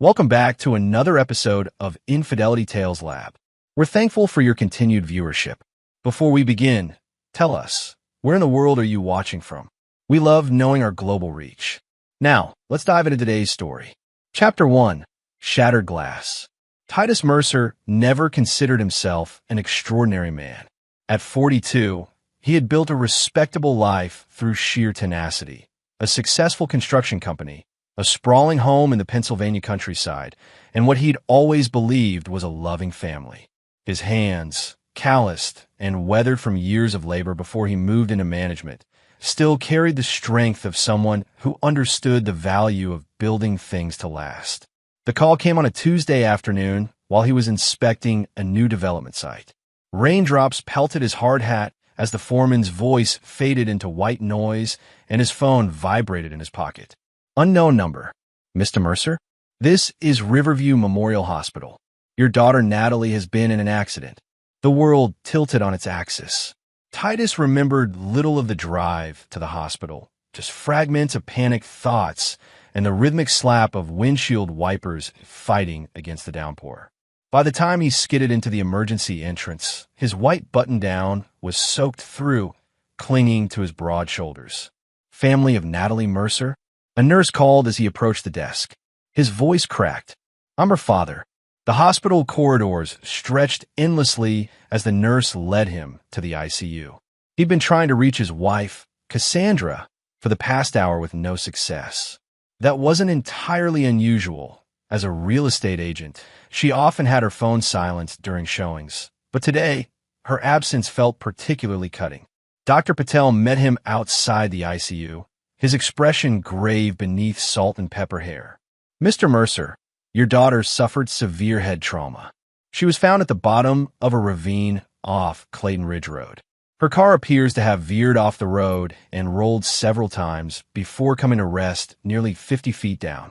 Welcome back to another episode of Infidelity Tales Lab. We're thankful for your continued viewership. Before we begin, tell us, where in the world are you watching from? We love knowing our global reach. Now, let's dive into today's story. Chapter 1. Shattered Glass. Titus Mercer never considered himself an extraordinary man. At 42, he had built a respectable life through sheer tenacity, a successful construction company, a sprawling home in the Pennsylvania countryside, and what he'd always believed was a loving family. His hands, calloused and weathered from years of labor before he moved into management, still carried the strength of someone who understood the value of building things to last. The call came on a Tuesday afternoon while he was inspecting a new development site. Raindrops pelted his hard hat as the foreman's voice faded into white noise and his phone vibrated in his pocket. Unknown number. Mr. Mercer? This is Riverview Memorial Hospital. Your daughter Natalie has been in an accident. The world tilted on its axis. Titus remembered little of the drive to the hospital, just fragments of panicked thoughts and the rhythmic slap of windshield wipers fighting against the downpour. By the time he skidded into the emergency entrance, his white button-down was soaked through, clinging to his broad shoulders. Family of Natalie Mercer? A nurse called as he approached the desk. His voice cracked. I'm her father. The hospital corridors stretched endlessly as the nurse led him to the ICU. He'd been trying to reach his wife, Cassandra, for the past hour with no success. That wasn't entirely unusual. As a real estate agent, she often had her phone silenced during showings, but today, her absence felt particularly cutting. Dr. Patel met him outside the ICU, his expression grave beneath salt and pepper hair. Mr. Mercer, your daughter suffered severe head trauma. She was found at the bottom of a ravine off Clayton Ridge Road. Her car appears to have veered off the road and rolled several times before coming to rest nearly 50 feet down.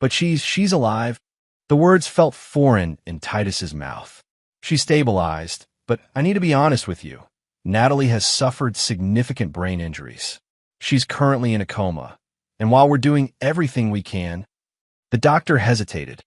But she's alive. The words felt foreign in Titus's mouth. She stabilized, but I need to be honest with you. Natalie has suffered significant brain injuries. She's currently in a coma, and while we're doing everything we can, the doctor hesitated.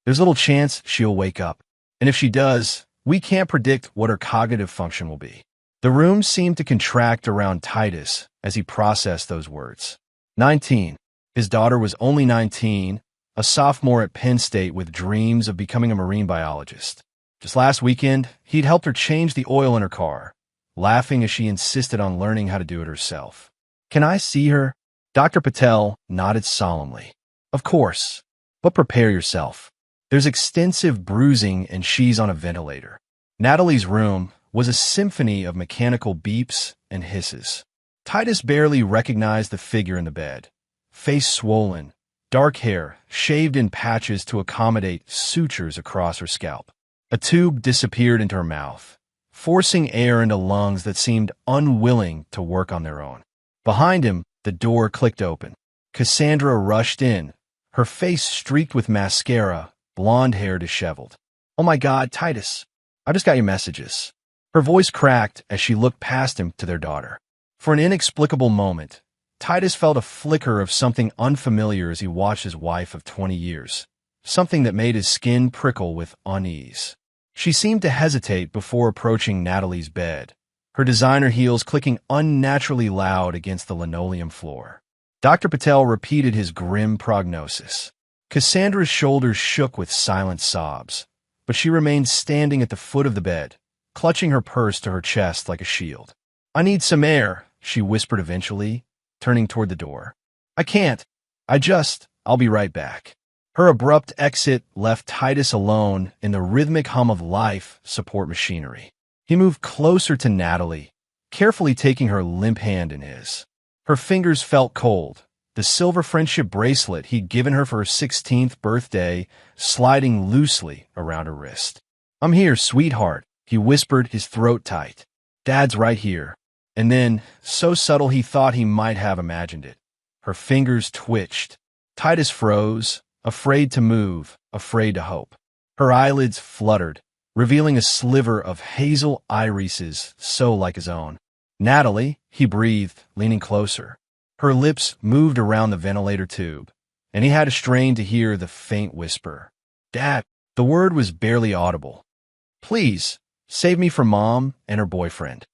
There's little chance she'll wake up, and if she does, we can't predict what her cognitive function will be. The room seemed to contract around Titus as he processed those words. 19. His daughter was only 19, a sophomore at Penn State with dreams of becoming a marine biologist. Just last weekend, he'd helped her change the oil in her car, laughing as she insisted on learning how to do it herself. Can I see her? Dr. Patel nodded solemnly. Of course, but prepare yourself. There's extensive bruising and she's on a ventilator. Natalie's room was a symphony of mechanical beeps and hisses. Titus barely recognized the figure in the bed. Face swollen, dark hair shaved in patches to accommodate sutures across her scalp. A tube disappeared into her mouth, forcing air into lungs that seemed unwilling to work on their own. Behind him, the door clicked open. Cassandra rushed in, her face streaked with mascara, blonde hair disheveled. Oh my God, Titus, I just got your messages. Her voice cracked as she looked past him to their daughter. For an inexplicable moment, Titus felt a flicker of something unfamiliar as he watched his wife of 20 years, something that made his skin prickle with unease. She seemed to hesitate before approaching Natalie's bed, her designer heels clicking unnaturally loud against the linoleum floor. Dr. Patel repeated his grim prognosis. Cassandra's shoulders shook with silent sobs, but she remained standing at the foot of the bed, clutching her purse to her chest like a shield. I need some air, she whispered eventually, turning toward the door. I can't. I'll be right back. Her abrupt exit left Titus alone in the rhythmic hum of life support machinery. He moved closer to Natalie, carefully taking her limp hand in his. Her fingers felt cold, the silver friendship bracelet he'd given her for her 16th birthday sliding loosely around her wrist. I'm here, sweetheart, he whispered, his throat tight. Dad's right here. And then, so subtle he thought he might have imagined it. Her fingers twitched. Titus froze, afraid to move, afraid to hope. Her eyelids fluttered, revealing a sliver of hazel irises so like his own. Natalie, he breathed, leaning closer. Her lips moved around the ventilator tube, and he had to strain to hear the faint whisper. "Dad." The word was barely audible. "Please, save me from Mom and her boyfriend."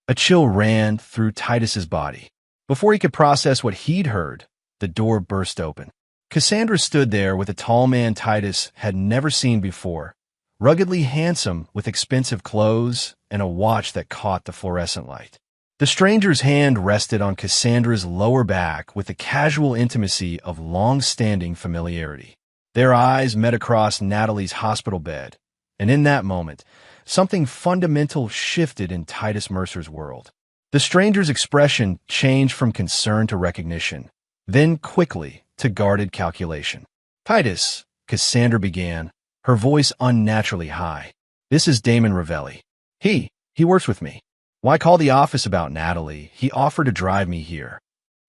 A chill ran through Titus's body. Before he could process what he'd heard, the door burst open. Cassandra stood there with a tall man Titus had never seen before, ruggedly handsome with expensive clothes and a watch that caught the fluorescent light. The stranger's hand rested on Cassandra's lower back with the casual intimacy of long-standing familiarity. Their eyes met across Natalie's hospital bed, and in that moment, something fundamental shifted in Titus Mercer's world. The stranger's expression changed from concern to recognition, then quickly to guarded calculation. "Titus," Cassandra began, her voice unnaturally high. "This is Damon Ravelli. He works with me. Why call the office about Natalie? He offered to drive me here."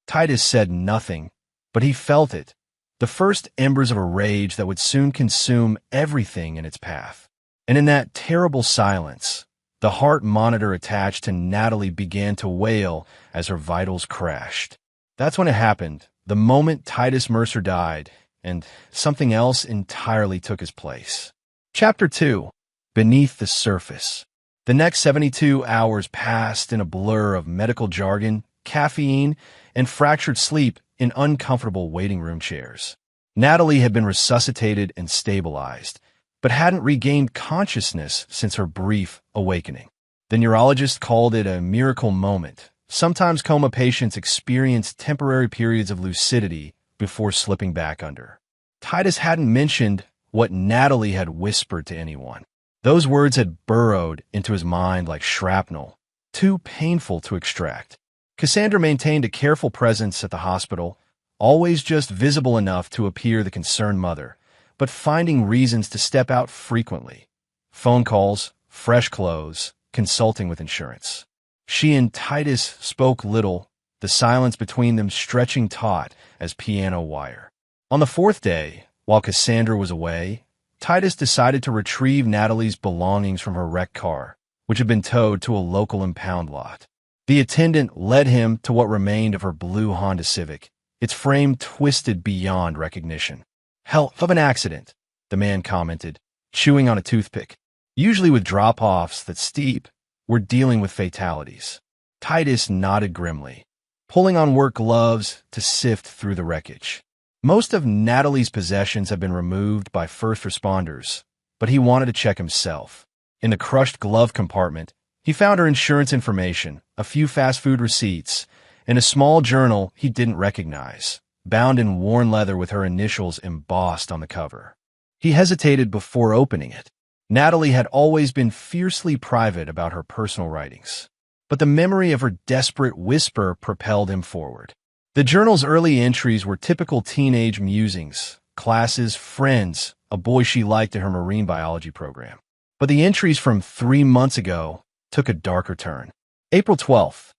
Titus said nothing, but he felt it, the first embers of a rage that would soon consume everything in its path. And in that terrible silence, the heart monitor attached to Natalie began to wail as her vitals crashed. That's when it happened, the moment Titus Mercer died, and something else entirely took his place. Chapter 2. Beneath the Surface. The next 72 hours passed in a blur of medical jargon, caffeine, and fractured sleep in uncomfortable waiting room chairs. Natalie had been resuscitated and stabilized, but hadn't regained consciousness since her brief awakening. The neurologist called it a miracle moment. Sometimes coma patients experience temporary periods of lucidity before slipping back under. Titus hadn't mentioned what Natalie had whispered to anyone. Those words had burrowed into his mind like shrapnel, too painful to extract. Cassandra maintained a careful presence at the hospital, always just visible enough to appear the concerned mother, but finding reasons to step out frequently. Phone calls, fresh clothes, consulting with insurance. She and Titus spoke little, the silence between them stretching taut as piano wire. On the fourth day, while Cassandra was away, Titus decided to retrieve Natalie's belongings from her wrecked car, which had been towed to a local impound lot. The attendant led him to what remained of her blue Honda Civic, its frame twisted beyond recognition. "Hell of an accident," the man commented, chewing on a toothpick. "Usually with drop-offs that steep, we're dealing with fatalities." Titus nodded grimly, pulling on work gloves to sift through the wreckage. Most of Natalie's possessions had been removed by first responders, but he wanted to check himself. In the crushed glove compartment, he found her insurance information, a few fast food receipts, and a small journal he didn't recognize, bound in worn leather with her initials embossed on the cover. He hesitated before opening it. Natalie had always been fiercely private about her personal writings, but the memory of her desperate whisper propelled him forward. The journal's early entries were typical teenage musings, classes, friends, a boy she liked in her marine biology program. But the entries from 3 months ago took a darker turn. April 12th.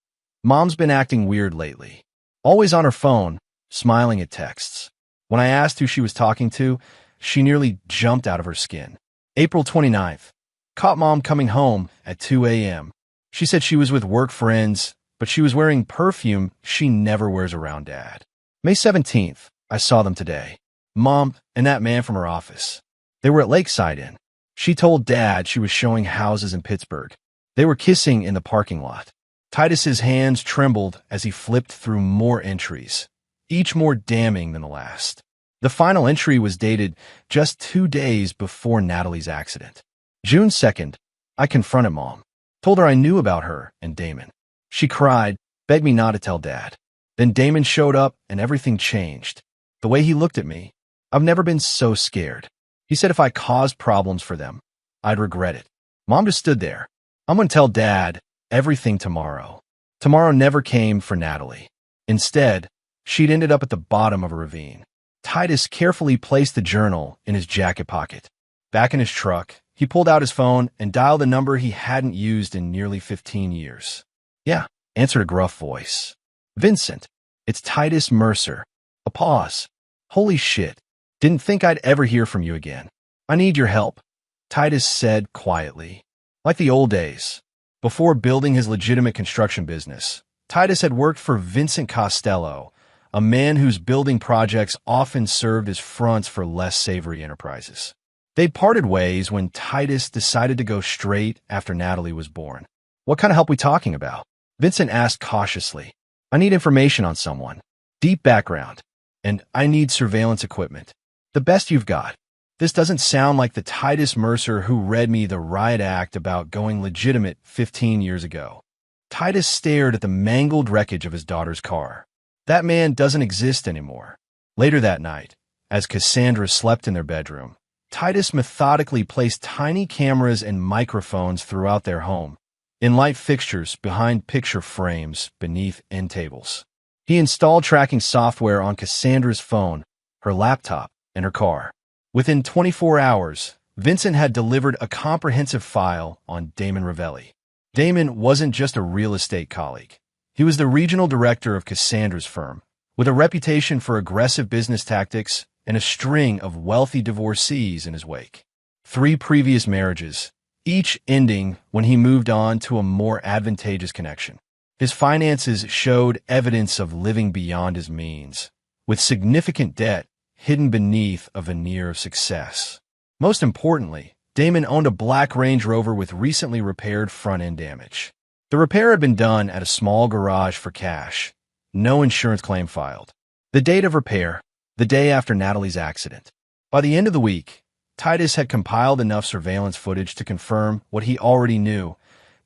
Mom's been acting weird lately. Always on her phone, smiling at texts. When I asked who she was talking to, she nearly jumped out of her skin. April 29th. Caught Mom coming home at 2 a.m. She said she was with work friends, but she was wearing perfume she never wears around Dad. May 17th. I saw them today. Mom and that man from her office. They were at Lakeside Inn. She told Dad she was showing houses in Pittsburgh. They were kissing in the parking lot. Titus's hands trembled as he flipped through more entries, each more damning than the last. The final entry was dated just 2 days before Natalie's accident. June 2nd. I confronted Mom. Told her I knew about her and Damon. She cried, begged me not to tell Dad. Then Damon showed up and everything changed. The way he looked at me, I've never been so scared. He said if I caused problems for them, I'd regret it. Mom just stood there. I'm going to tell Dad everything tomorrow. Tomorrow never came for Natalie. Instead, she'd ended up at the bottom of a ravine. Titus carefully placed the journal in his jacket pocket. Back in his truck, he pulled out his phone and dialed a number he hadn't used in nearly 15 years. "Yeah," answered a gruff voice. "Vincent, it's Titus Mercer." A pause. "Holy shit. Didn't think I'd ever hear from you again. I need your help," Titus said quietly. Like the old days, before building his legitimate construction business, Titus had worked for Vincent Costello, a man whose building projects often served as fronts for less savory enterprises. They parted ways when Titus decided to go straight after Natalie was born. "What kind of help we talking about?" Vincent asked cautiously. "I need information on someone. Deep background. And I need surveillance equipment. The best you've got." This doesn't sound like the Titus Mercer who read me the riot act about going legitimate 15 years ago. Titus stared at the mangled wreckage of his daughter's car. That man doesn't exist anymore. Later that night, as Cassandra slept in their bedroom, Titus methodically placed tiny cameras and microphones throughout their home, in light fixtures behind picture frames beneath end tables. He installed tracking software on Cassandra's phone, her laptop, and her car. Within 24 hours, Vincent had delivered a comprehensive file on Damon Ravelli. Damon wasn't just a real estate colleague. He was the regional director of Cassandra's firm, with a reputation for aggressive business tactics and a string of wealthy divorcees in his wake. 3 previous marriages, each ending when he moved on to a more advantageous connection. His finances showed evidence of living beyond his means, with significant debt hidden beneath a veneer of success. Most importantly, Damon owned a black Range Rover with recently repaired front-end damage. The repair had been done at a small garage for cash. No insurance claim filed. The date of repair, the day after Natalie's accident. By the end of the week, Titus had compiled enough surveillance footage to confirm what he already knew.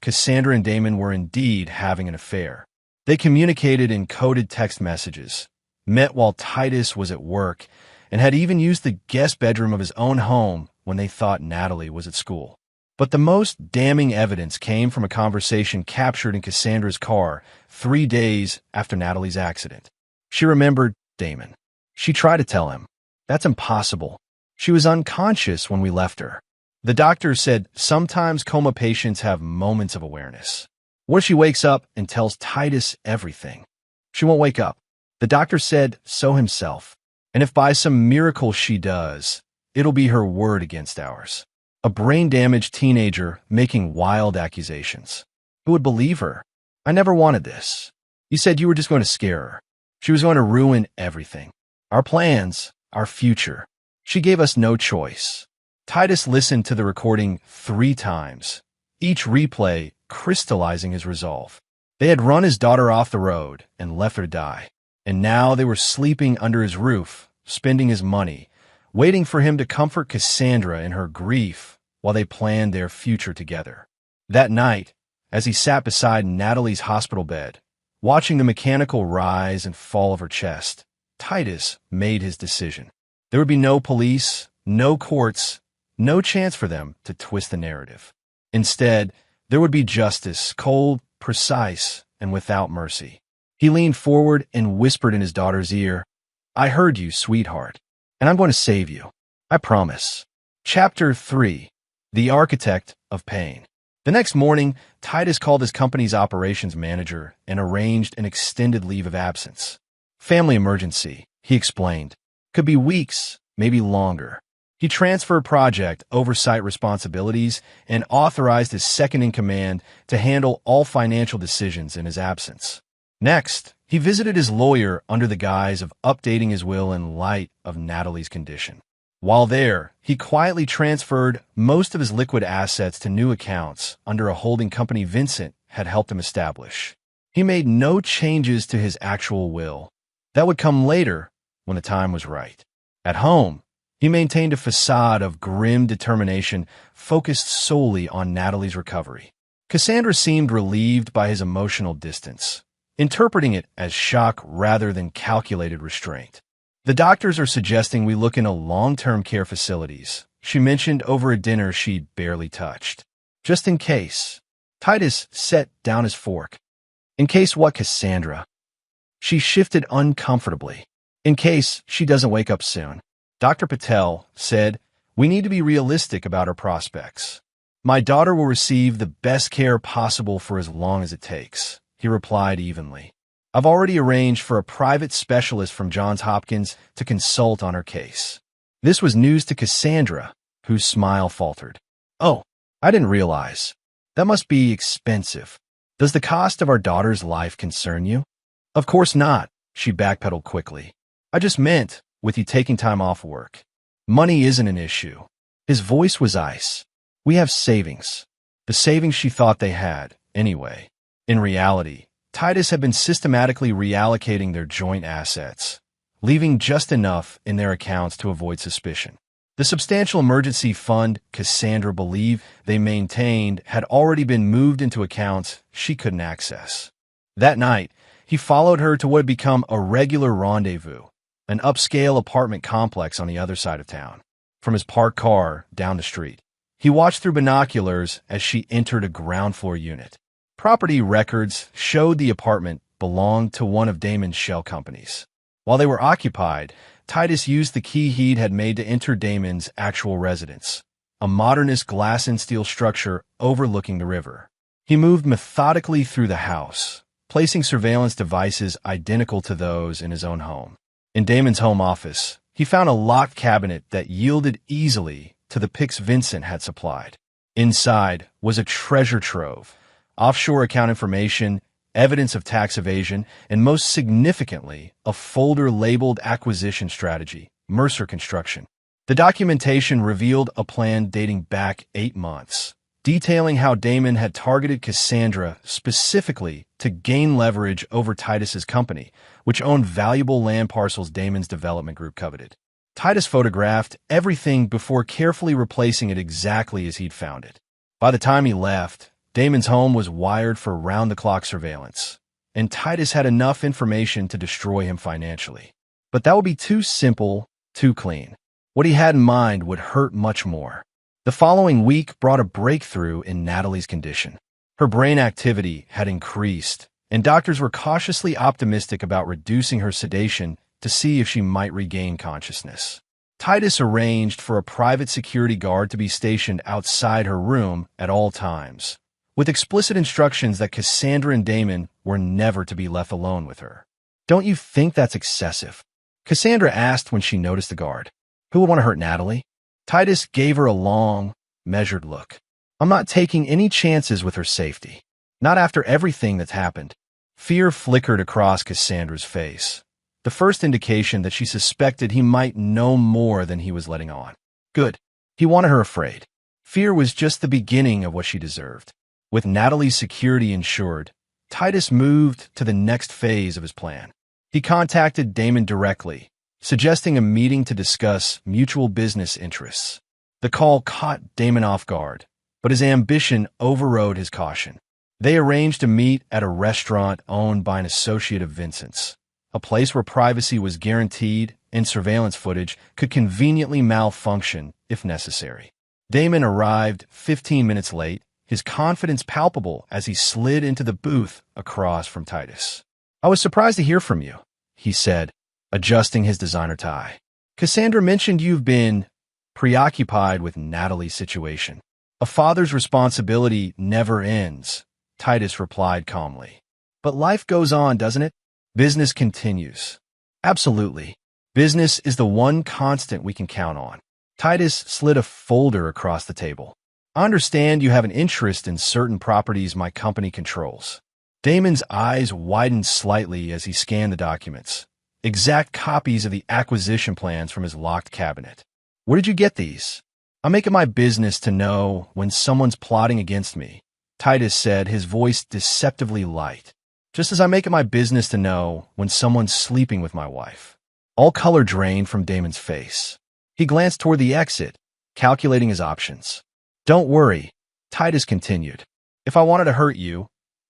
Cassandra and Damon were indeed having an affair. They communicated in coded text messages, met while Titus was at work, and had even used the guest bedroom of his own home when they thought Natalie was at school. But the most damning evidence came from a conversation captured in Cassandra's car 3 days after Natalie's accident. She remembered Damon. She tried to tell him, "That's impossible. She was unconscious when we left her." The doctor said sometimes coma patients have moments of awareness. What if she wakes up and tells Titus everything? She won't wake up. The doctor said so himself. And if by some miracle she does, it'll be her word against ours. A brain-damaged teenager making wild accusations. Who would believe her? "I never wanted this. You said you were just going to scare her. She was going to ruin everything. Our plans, our future. She gave us no choice." Titus listened to the recording 3 times, each replay crystallizing his resolve. They had run his daughter off the road and left her to die. And now they were sleeping under his roof, spending his money, waiting for him to comfort Cassandra in her grief while they planned their future together. That night, as he sat beside Natalie's hospital bed, watching the mechanical rise and fall of her chest, Titus made his decision. There would be no police, no courts, no chance for them to twist the narrative. Instead, there would be justice, cold, precise, and without mercy. He leaned forward and whispered in his daughter's ear, "I heard you, sweetheart, and I'm going to save you. I promise." Chapter 3. The Architect of Pain. The next morning, Titus called his company's operations manager and arranged an extended leave of absence. "Family emergency," he explained. "Could be weeks, maybe longer." He transferred project oversight responsibilities and authorized his second-in-command to handle all financial decisions in his absence. Next, he visited his lawyer under the guise of updating his will in light of Natalie's condition. While there, he quietly transferred most of his liquid assets to new accounts under a holding company Vincent had helped him establish. He made no changes to his actual will. That would come later when the time was right. At home, he maintained a facade of grim determination focused solely on Natalie's recovery. Cassandra seemed relieved by his emotional distance, interpreting it as shock rather than calculated restraint. "The doctors are suggesting we look into long-term care facilities," she mentioned over a dinner she'd barely touched. "Just in case." Titus set down his fork. "In case what, Cassandra?" She shifted uncomfortably. "In case she doesn't wake up soon." Dr. Patel said, "We need to be realistic about our prospects. My daughter will receive the best care possible for as long as it takes," he replied evenly. "I've already arranged for a private specialist from Johns Hopkins to consult on her case." This was news to Cassandra, whose smile faltered. "Oh, I didn't realize. That must be expensive. Does the cost of our daughter's life concern you?" "Of course not," She backpedaled quickly. I just meant, with you taking time off work. Money isn't an issue. His voice was ice. We have savings. The savings she thought they had, anyway. In reality, Titus had been systematically reallocating their joint assets, leaving just enough in their accounts to avoid suspicion. The substantial emergency fund Cassandra believed they maintained had already been moved into accounts she couldn't access. That night, he followed her to what had become a regular rendezvous, an upscale apartment complex on the other side of town. From his parked car down the street, he watched through binoculars as she entered a ground floor unit. Property records showed the apartment belonged to one of Damon's shell companies. While they were occupied, Titus used the key he had made to enter Damon's actual residence, a modernist glass and steel structure overlooking the river. He moved methodically through the house, placing surveillance devices identical to those in his own home. In Damon's home office, he found a locked cabinet that yielded easily to the picks Vincent had supplied. Inside was a treasure trove, offshore account information, evidence of tax evasion, and most significantly, a folder labeled Acquisition Strategy, Mercer Construction. The documentation revealed a plan dating back 8 months, detailing how Damon had targeted Cassandra specifically to gain leverage over Titus's company, which owned valuable land parcels Damon's development group coveted. Titus photographed everything before carefully replacing it exactly as he'd found it. By the time he left, Damon's home was wired for round-the-clock surveillance, and Titus had enough information to destroy him financially. But that would be too simple, too clean. What he had in mind would hurt much more. The following week brought a breakthrough in Natalie's condition. Her brain activity had increased, and doctors were cautiously optimistic about reducing her sedation to see if she might regain consciousness. Titus arranged for a private security guard to be stationed outside her room at all times, with explicit instructions that Cassandra and Damon were never to be left alone with her. Don't you think that's excessive? Cassandra asked when she noticed the guard. Who would want to hurt Natalie? Titus gave her a long, measured look. I'm not taking any chances with her safety. Not after everything that's happened. Fear flickered across Cassandra's face, the first indication that she suspected he might know more than he was letting on. Good. He wanted her afraid. Fear was just the beginning of what she deserved. With Natalie's security ensured, Titus moved to the next phase of his plan. He contacted Damon directly, suggesting a meeting to discuss mutual business interests. The call caught Damon off guard, but his ambition overrode his caution. They arranged to meet at a restaurant owned by an associate of Vincent's, a place where privacy was guaranteed and surveillance footage could conveniently malfunction if necessary. Damon arrived 15 minutes late, his confidence palpable as he slid into the booth across from Titus. I was surprised to hear from you, he said, adjusting his designer tie. Cassandra mentioned you've been preoccupied with Natalie's situation. A father's responsibility never ends, Titus replied calmly. But life goes on, doesn't it? Business continues. Absolutely. Business is the one constant we can count on. Titus slid a folder across the table. I understand you have an interest in certain properties my company controls. Damon's eyes widened slightly as he scanned the documents, exact copies of the acquisition plans from his locked cabinet. Where did you get these? I make it my business to know when someone's plotting against me, Titus said, his voice deceptively light. Just as I make it my business to know when someone's sleeping with my wife. All color drained from Damon's face. He glanced toward the exit, calculating his options. Don't worry, Titus continued. If I wanted to hurt you,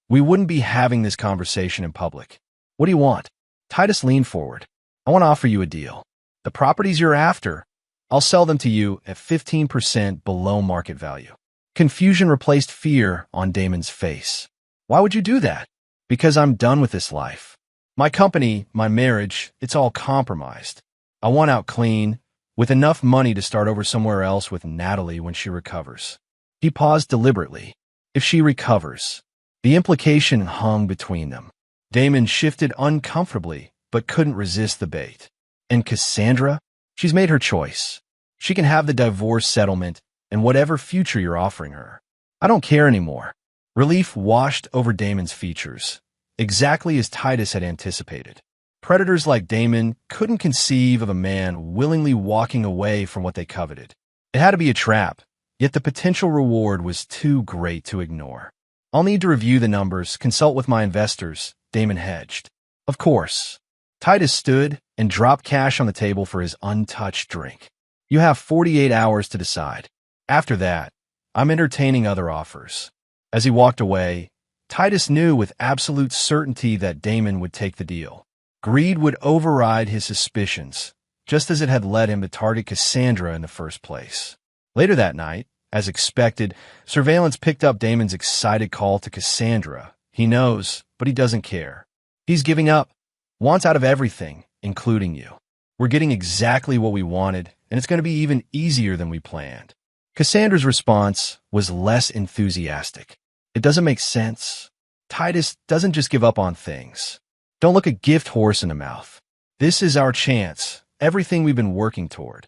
we wouldn't be having this conversation in public. What do you want? Titus leaned forward. I want to offer you a deal. The properties you're after, I'll sell them to you at 15% below market value. Confusion replaced fear on Damon's face. Why would you do that? Because I'm done with this life. My company, my marriage, it's all compromised. I want out clean, with enough money to start over somewhere else with Natalie when she recovers. He paused deliberately. If she recovers. The implication hung between them. Damon shifted uncomfortably, but couldn't resist the bait. And Cassandra? She's made her choice. She can have the divorce settlement and whatever future you're offering her. I don't care anymore. Relief washed over Damon's features, exactly as Titus had anticipated. Predators like Damon couldn't conceive of a man willingly walking away from what they coveted. It had to be a trap, yet the potential reward was too great to ignore. I'll need to review the numbers, consult with my investors, Damon hedged. Of course. Titus stood and dropped cash on the table for his untouched drink. You have 48 hours to decide. After that, I'm entertaining other offers. As he walked away, Titus knew with absolute certainty that Damon would take the deal. Greed would override his suspicions, just as it had led him to target Cassandra in the first place. Later that night, as expected, surveillance picked up Damon's excited call to Cassandra. He knows, but he doesn't care. He's giving up, wants out of everything, including you. We're getting exactly what we wanted, and it's going to be even easier than we planned. Cassandra's response was less enthusiastic. It doesn't make sense. Titus doesn't just give up on things. Don't look a gift horse in the mouth. This is our chance, everything we've been working toward.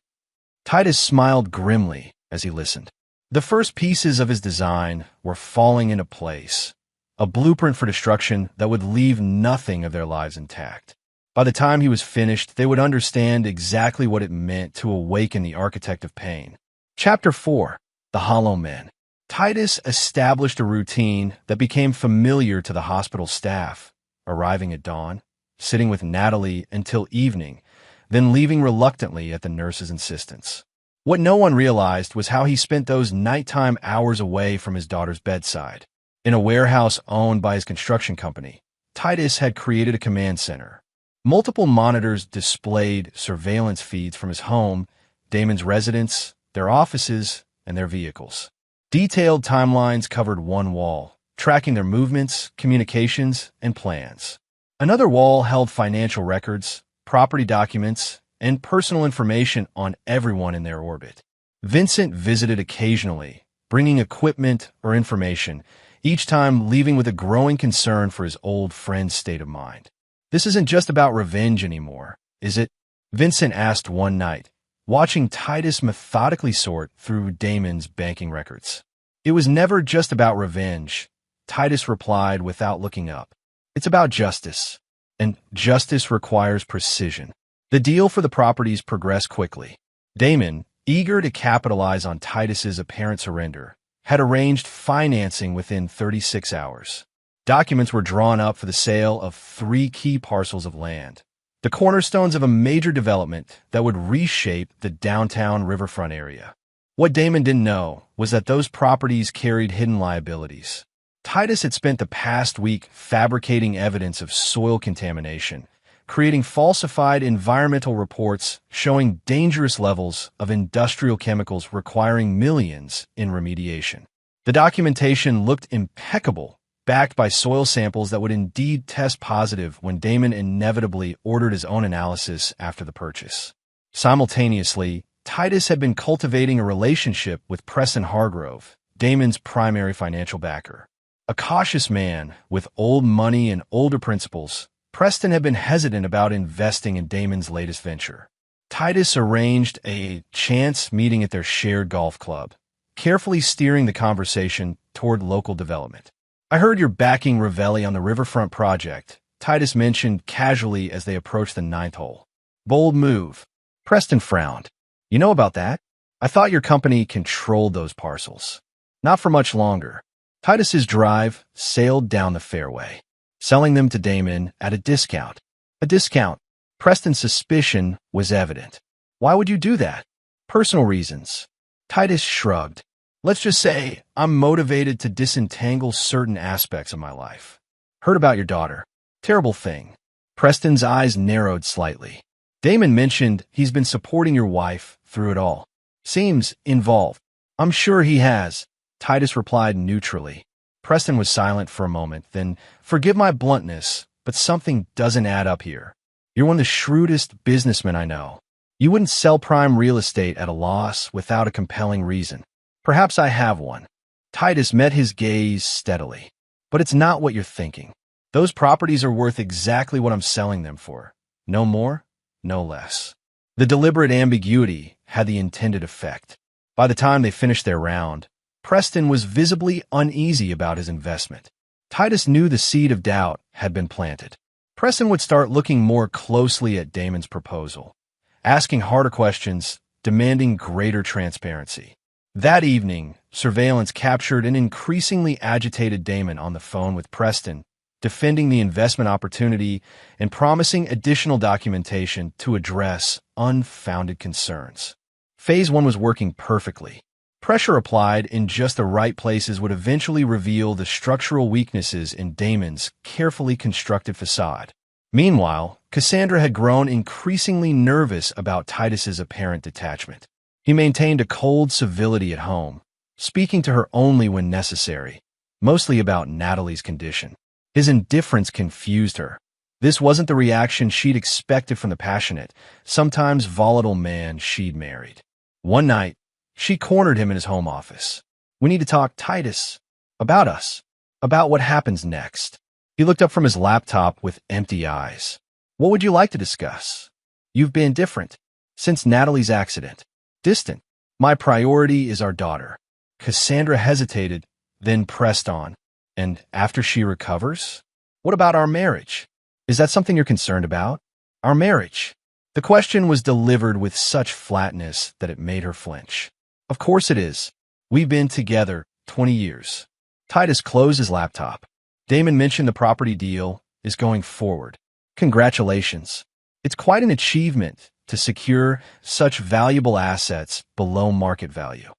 Titus smiled grimly as he listened. The first pieces of his design were falling into place, a blueprint for destruction that would leave nothing of their lives intact. By the time he was finished, they would understand exactly what it meant to awaken the architect of pain. Chapter 4. The Hollow Men. Titus established a routine that became familiar to the hospital staff, arriving at dawn, sitting with Natalie until evening, then leaving reluctantly at the nurse's insistence. What no one realized was how he spent those nighttime hours away from his daughter's bedside. In a warehouse owned by his construction company, Titus had created a command center. Multiple monitors displayed surveillance feeds from his home, Damon's residence, their offices, and their vehicles. Detailed timelines covered one wall, tracking their movements, communications, and plans. Another wall held financial records, property documents, and personal information on everyone in their orbit. Vincent visited occasionally, bringing equipment or information, each time leaving with a growing concern for his old friend's state of mind. This isn't just about revenge anymore, is it? Vincent asked one night, watching Titus methodically sort through Damon's banking records. It was never just about revenge, Titus replied without looking up. It's about justice, and justice requires precision. The deal for the properties progressed quickly. Damon, eager to capitalize on Titus's apparent surrender, had arranged financing within 36 hours. Documents were drawn up for the sale of 3 key parcels of land, the cornerstones of a major development that would reshape the downtown riverfront area. What Damon didn't know was that those properties carried hidden liabilities. Titus had spent the past week fabricating evidence of soil contamination, creating falsified environmental reports showing dangerous levels of industrial chemicals requiring millions in remediation. The documentation looked impeccable, backed by soil samples that would indeed test positive when Damon inevitably ordered his own analysis after the purchase. Simultaneously, Titus had been cultivating a relationship with Preston Hargrove, Damon's primary financial backer. A cautious man with old money and older principles, Preston had been hesitant about investing in Damon's latest venture. Titus arranged a chance meeting at their shared golf club, carefully steering the conversation toward local development. I heard you're backing Ravelli on the riverfront project, Titus mentioned casually as they approached the 9th hole. Bold move. Preston frowned. You know about that? I thought your company controlled those parcels. Not for much longer. Titus's drive sailed down the fairway, selling them to Damon at a discount. A discount. Preston's suspicion was evident. Why would you do that? Personal reasons. Titus shrugged. Let's just say I'm motivated to disentangle certain aspects of my life. Heard about your daughter. Terrible thing. Preston's eyes narrowed slightly. Damon mentioned he's been supporting your wife through it all. Seems involved. I'm sure he has, Titus replied neutrally. Preston was silent for a moment, then, forgive my bluntness, but something doesn't add up here. You're one of the shrewdest businessmen I know. You wouldn't sell prime real estate at a loss without a compelling reason. Perhaps I have one. Titus met his gaze steadily. But it's not what you're thinking. Those properties are worth exactly what I'm selling them for. No more, no less. The deliberate ambiguity had the intended effect. By the time they finished their round, Preston was visibly uneasy about his investment. Titus knew the seed of doubt had been planted. Preston would start looking more closely at Damon's proposal, asking harder questions, demanding greater transparency. That evening, surveillance captured an increasingly agitated Damon on the phone with Preston, defending the investment opportunity and promising additional documentation to address unfounded concerns. Phase 1 was working perfectly. Pressure applied in just the right places would eventually reveal the structural weaknesses in Damon's carefully constructed facade. Meanwhile, Cassandra had grown increasingly nervous about Titus's apparent detachment. He maintained a cold civility at home, speaking to her only when necessary, mostly about Natalie's condition. His indifference confused her. This wasn't the reaction she'd expected from the passionate, sometimes volatile man she'd married. One night, she cornered him in his home office. "We need to talk, Titus. About us. About what happens next." He looked up from his laptop with empty eyes. "What would you like to discuss? You've been different. Since Natalie's accident. Distant. My priority is our daughter." Cassandra hesitated, then pressed on. "And after she recovers? What about our marriage? Is that something you're concerned about? Our marriage?" The question was delivered with such flatness that it made her flinch. "Of course it is. We've been together 20 years. Titus closed his laptop. Damon mentioned the property deal is going forward. "Congratulations. It's quite an achievement to secure such valuable assets below market value."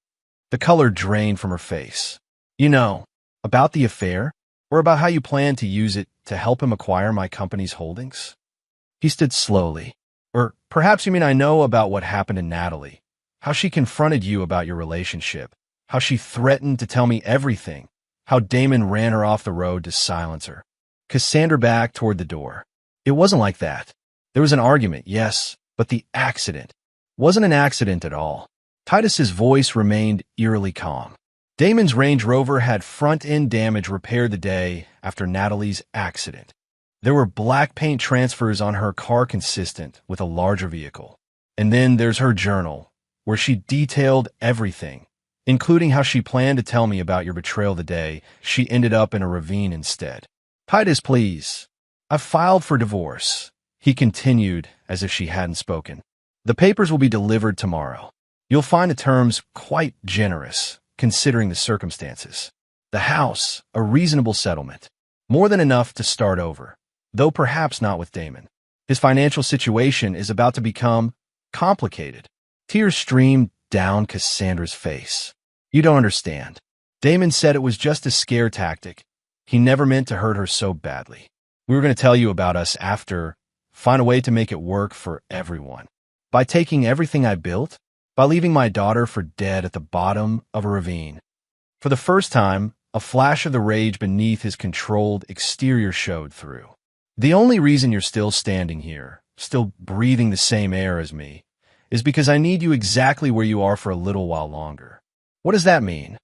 The color drained from her face. "You know, about the affair, or about how you plan to use it to help him acquire my company's holdings?" He stood slowly. "Or perhaps you mean I know about what happened to Natalie, how she confronted you about your relationship, how she threatened to tell me everything, how Damon ran her off the road to silence her." Cassandra backed toward the door. "It wasn't like that. There was an argument, yes, but the accident wasn't an accident at all." Titus's voice remained eerily calm. "Damon's Range Rover had front-end damage repaired the day after Natalie's accident. There were black paint transfers on her car consistent with a larger vehicle. And then there's her journal, where she detailed everything, including how she planned to tell me about your betrayal the day she ended up in a ravine instead." "Titus, please. I've filed for divorce," he continued as if she hadn't spoken. "The papers will be delivered tomorrow. You'll find the terms quite generous, considering the circumstances. The house, a reasonable settlement. More than enough to start over, though perhaps not with Damon. His financial situation is about to become complicated." Tears streamed down Cassandra's face. "You don't understand. Damon said it was just a scare tactic. He never meant to hurt her so badly. We were going to tell you about us after, find a way to make it work for everyone. By taking everything I built, by leaving my daughter for dead at the bottom of a ravine." For the first time, a flash of the rage beneath his controlled exterior showed through. "The only reason you're still standing here, still breathing the same air as me, is because I need you exactly where you are for a little while longer." "What does that mean?"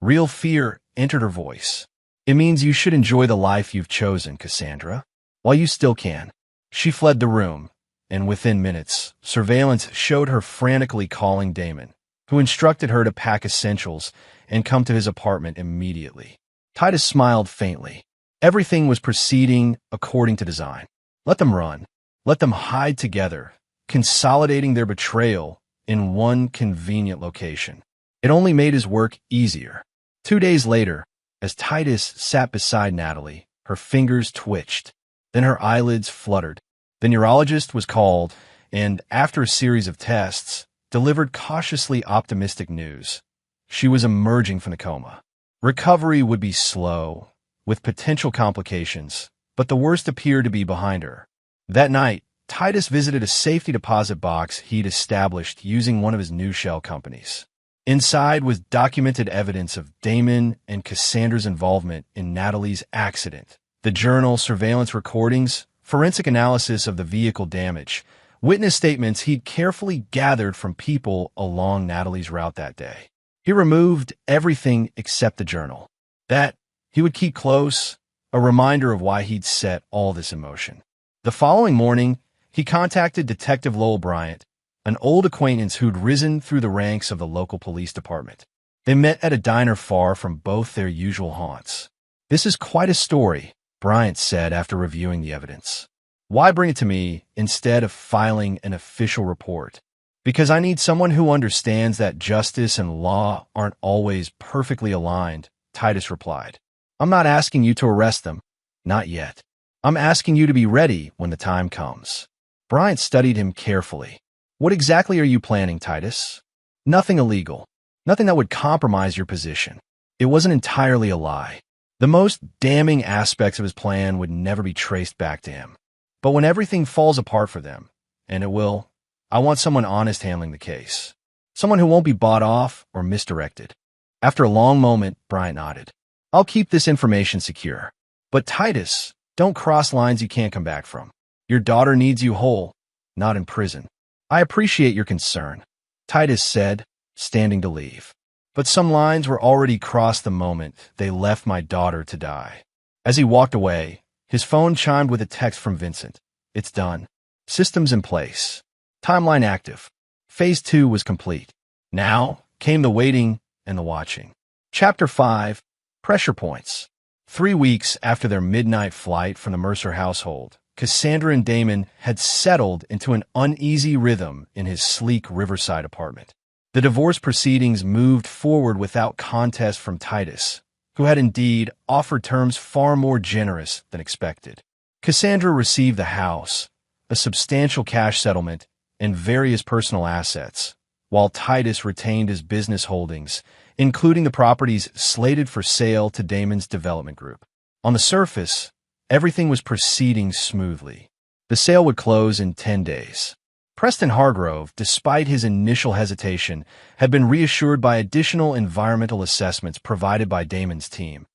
Real fear entered her voice. "It means you should enjoy the life you've chosen, Cassandra, while you still can." She fled the room, and within minutes, surveillance showed her frantically calling Damon, who instructed her to pack essentials and come to his apartment immediately. Titus smiled faintly. Everything was proceeding according to design. Let them run. Let them hide together, consolidating their betrayal in one convenient location. It only made his work easier. 2 days later, as Titus sat beside Natalie, her fingers twitched. Then her eyelids fluttered. The neurologist was called, and after a series of tests, delivered cautiously optimistic news. She was emerging from the coma. Recovery would be slow, with potential complications, but the worst appeared to be behind her. That night, Titus visited a safety deposit box he'd established using one of his new shell companies. Inside was documented evidence of Damon and Cassandra's involvement in Natalie's accident. The journal, surveillance recordings, forensic analysis of the vehicle damage, witness statements he'd carefully gathered from people along Natalie's route that day. He removed everything except the journal. That he would keep close, a reminder of why he'd set all this in motion. The following morning, he contacted Detective Lowell Bryant, an old acquaintance who'd risen through the ranks of the local police department. They met at a diner far from both their usual haunts. "This is quite a story," Bryant said after reviewing the evidence. Why bring it to me instead of filing an official report? Because I need someone who understands that justice and law aren't always perfectly aligned, Titus replied. I'm not asking you to arrest them. Not yet. I'm asking you to be ready when the time comes. Bryant studied him carefully. What exactly are you planning, Titus? Nothing illegal. Nothing that would compromise your position. It wasn't entirely a lie. The most damning aspects of his plan would never be traced back to him. But when everything falls apart for them, and it will, I want someone honest handling the case. Someone who won't be bought off or misdirected. After a long moment, Bryant nodded. I'll keep this information secure. But Titus, don't cross lines you can't come back from. Your daughter needs you whole, not in prison. I appreciate your concern, Titus said, standing to leave. But some lines were already crossed the moment they left my daughter to die. As he walked away, his phone chimed with a text from Vincent. It's done. Systems in place. Timeline active. Phase 2 was complete. Now came the waiting and the watching. Chapter 5, Pressure Points. 3 weeks after their midnight flight from the Mercer household, Cassandra and Damon had settled into an uneasy rhythm in his sleek riverside apartment. The divorce proceedings moved forward without contest from Titus, who had indeed offered terms far more generous than expected. Cassandra received the house, a substantial cash settlement, and various personal assets, while Titus retained his business holdings, including the properties slated for sale to Damon's development group. On the surface, everything was proceeding smoothly. The sale would close in 10 days. Preston Hargrove, despite his initial hesitation, had been reassured by additional environmental assessments provided by Damon's team.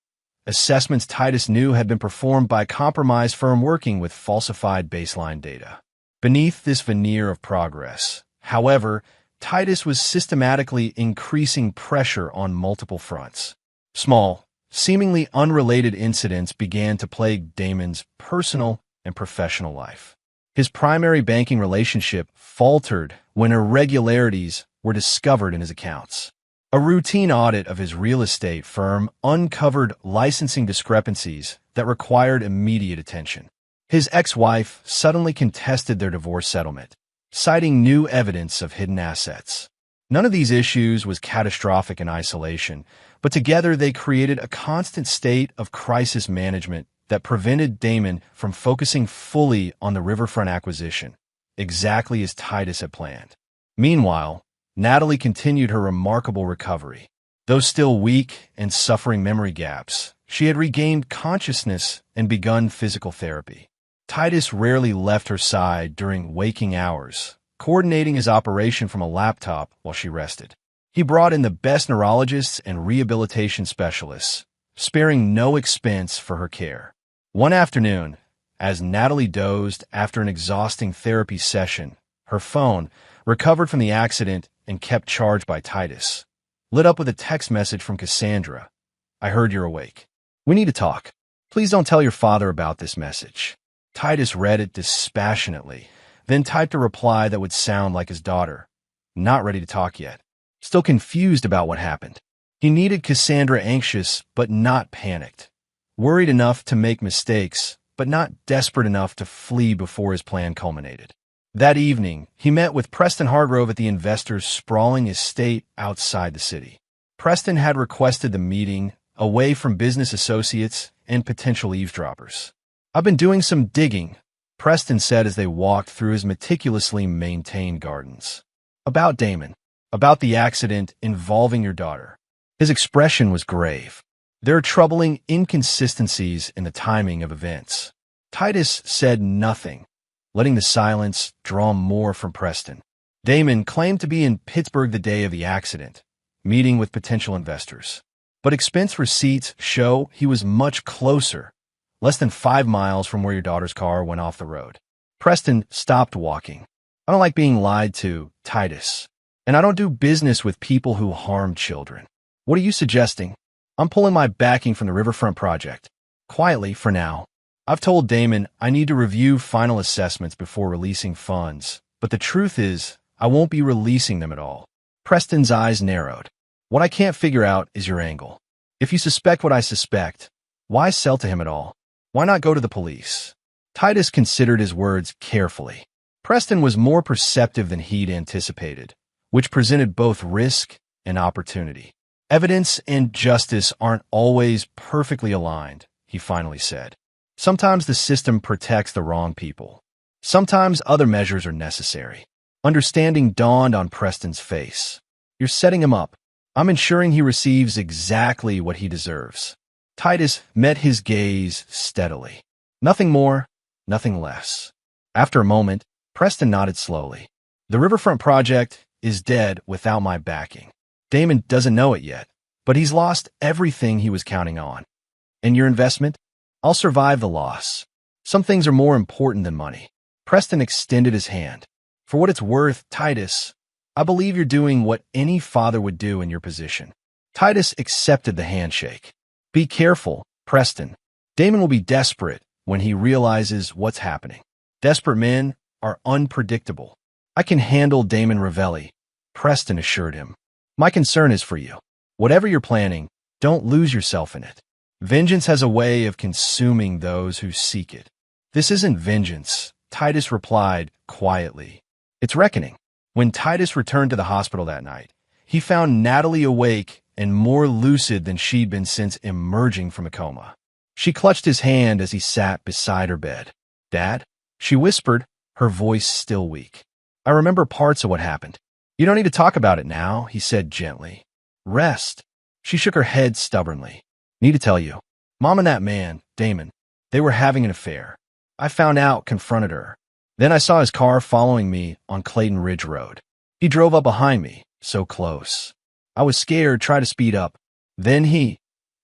Assessments Titus knew had been performed by a compromised firm working with falsified baseline data. Beneath this veneer of progress, however, Titus was systematically increasing pressure on multiple fronts. Small, seemingly unrelated incidents began to plague Damon's personal and professional life. His primary banking relationship faltered when irregularities were discovered in his accounts. A routine audit of his real estate firm uncovered licensing discrepancies that required immediate attention. His ex-wife suddenly contested their divorce settlement, citing new evidence of hidden assets. None of these issues was catastrophic in isolation, but together they created a constant state of crisis management that prevented Damon from focusing fully on the riverfront acquisition, exactly as Titus had planned. Meanwhile, Natalie continued her remarkable recovery. Though still weak and suffering memory gaps, she had regained consciousness and begun physical therapy. Titus rarely left her side during waking hours, coordinating his operation from a laptop while she rested. He brought in the best neurologists and rehabilitation specialists, sparing no expense for her care. One afternoon, as Natalie dozed after an exhausting therapy session, her phone, recovered from the accident and kept charged by Titus, lit up with a text message from Cassandra. I heard you're awake. We need to talk. Please don't tell your father about this message. Titus read it dispassionately, then typed a reply that would sound like his daughter. Not ready to talk yet. Still confused about what happened. He needed Cassandra anxious, but not panicked. Worried enough to make mistakes, but not desperate enough to flee before his plan culminated. That evening, he met with Preston Hargrove at the investor's sprawling estate outside the city. Preston had requested the meeting away from business associates and potential eavesdroppers. I've been doing some digging, Preston said as they walked through his meticulously maintained gardens. About Damon. About the accident involving your daughter. His expression was grave. There are troubling inconsistencies in the timing of events. Titus said nothing, letting the silence draw more from Preston. Damon claimed to be in Pittsburgh the day of the accident, meeting with potential investors. But expense receipts show he was much closer, less than 5 miles from where your daughter's car went off the road. Preston stopped walking. I don't like being lied to, Titus. And I don't do business with people who harm children. What are you suggesting? I'm pulling my backing from the Riverfront project. Quietly, for now. I've told Damon I need to review final assessments before releasing funds, but the truth is, I won't be releasing them at all. Preston's eyes narrowed. What I can't figure out is your angle. If you suspect what I suspect, why sell to him at all? Why not go to the police? Titus considered his words carefully. Preston was more perceptive than he'd anticipated, which presented both risk and opportunity. Evidence and justice aren't always perfectly aligned, he finally said. Sometimes the system protects the wrong people. Sometimes other measures are necessary. Understanding dawned on Preston's face. You're setting him up. I'm ensuring he receives exactly what he deserves. Titus met his gaze steadily. Nothing more, nothing less. After a moment, Preston nodded slowly. The Riverfront project is dead without my backing. Damon doesn't know it yet, but he's lost everything he was counting on. And your investment? I'll survive the loss. Some things are more important than money. Preston extended his hand. For what it's worth, Titus, I believe you're doing what any father would do in your position. Titus accepted the handshake. Be careful, Preston. Damon will be desperate when he realizes what's happening. Desperate men are unpredictable. I can handle Damon Ravelli, Preston assured him. My concern is for you. Whatever you're planning, don't lose yourself in it. Vengeance has a way of consuming those who seek it. This isn't vengeance, Titus replied quietly. It's reckoning. When Titus returned to the hospital that night, he found Natalie awake and more lucid than she'd been since emerging from a coma. She clutched his hand as he sat beside her bed. Dad? She whispered, her voice still weak. I remember parts of what happened. You don't need to talk about it now, he said gently. Rest. She shook her head stubbornly. Need to tell you. Mom and that man, Damon, they were having an affair. I found out, confronted her. Then I saw his car following me on Clayton Ridge Road. He drove up behind me, so close. I was scared, tried to speed up. Then he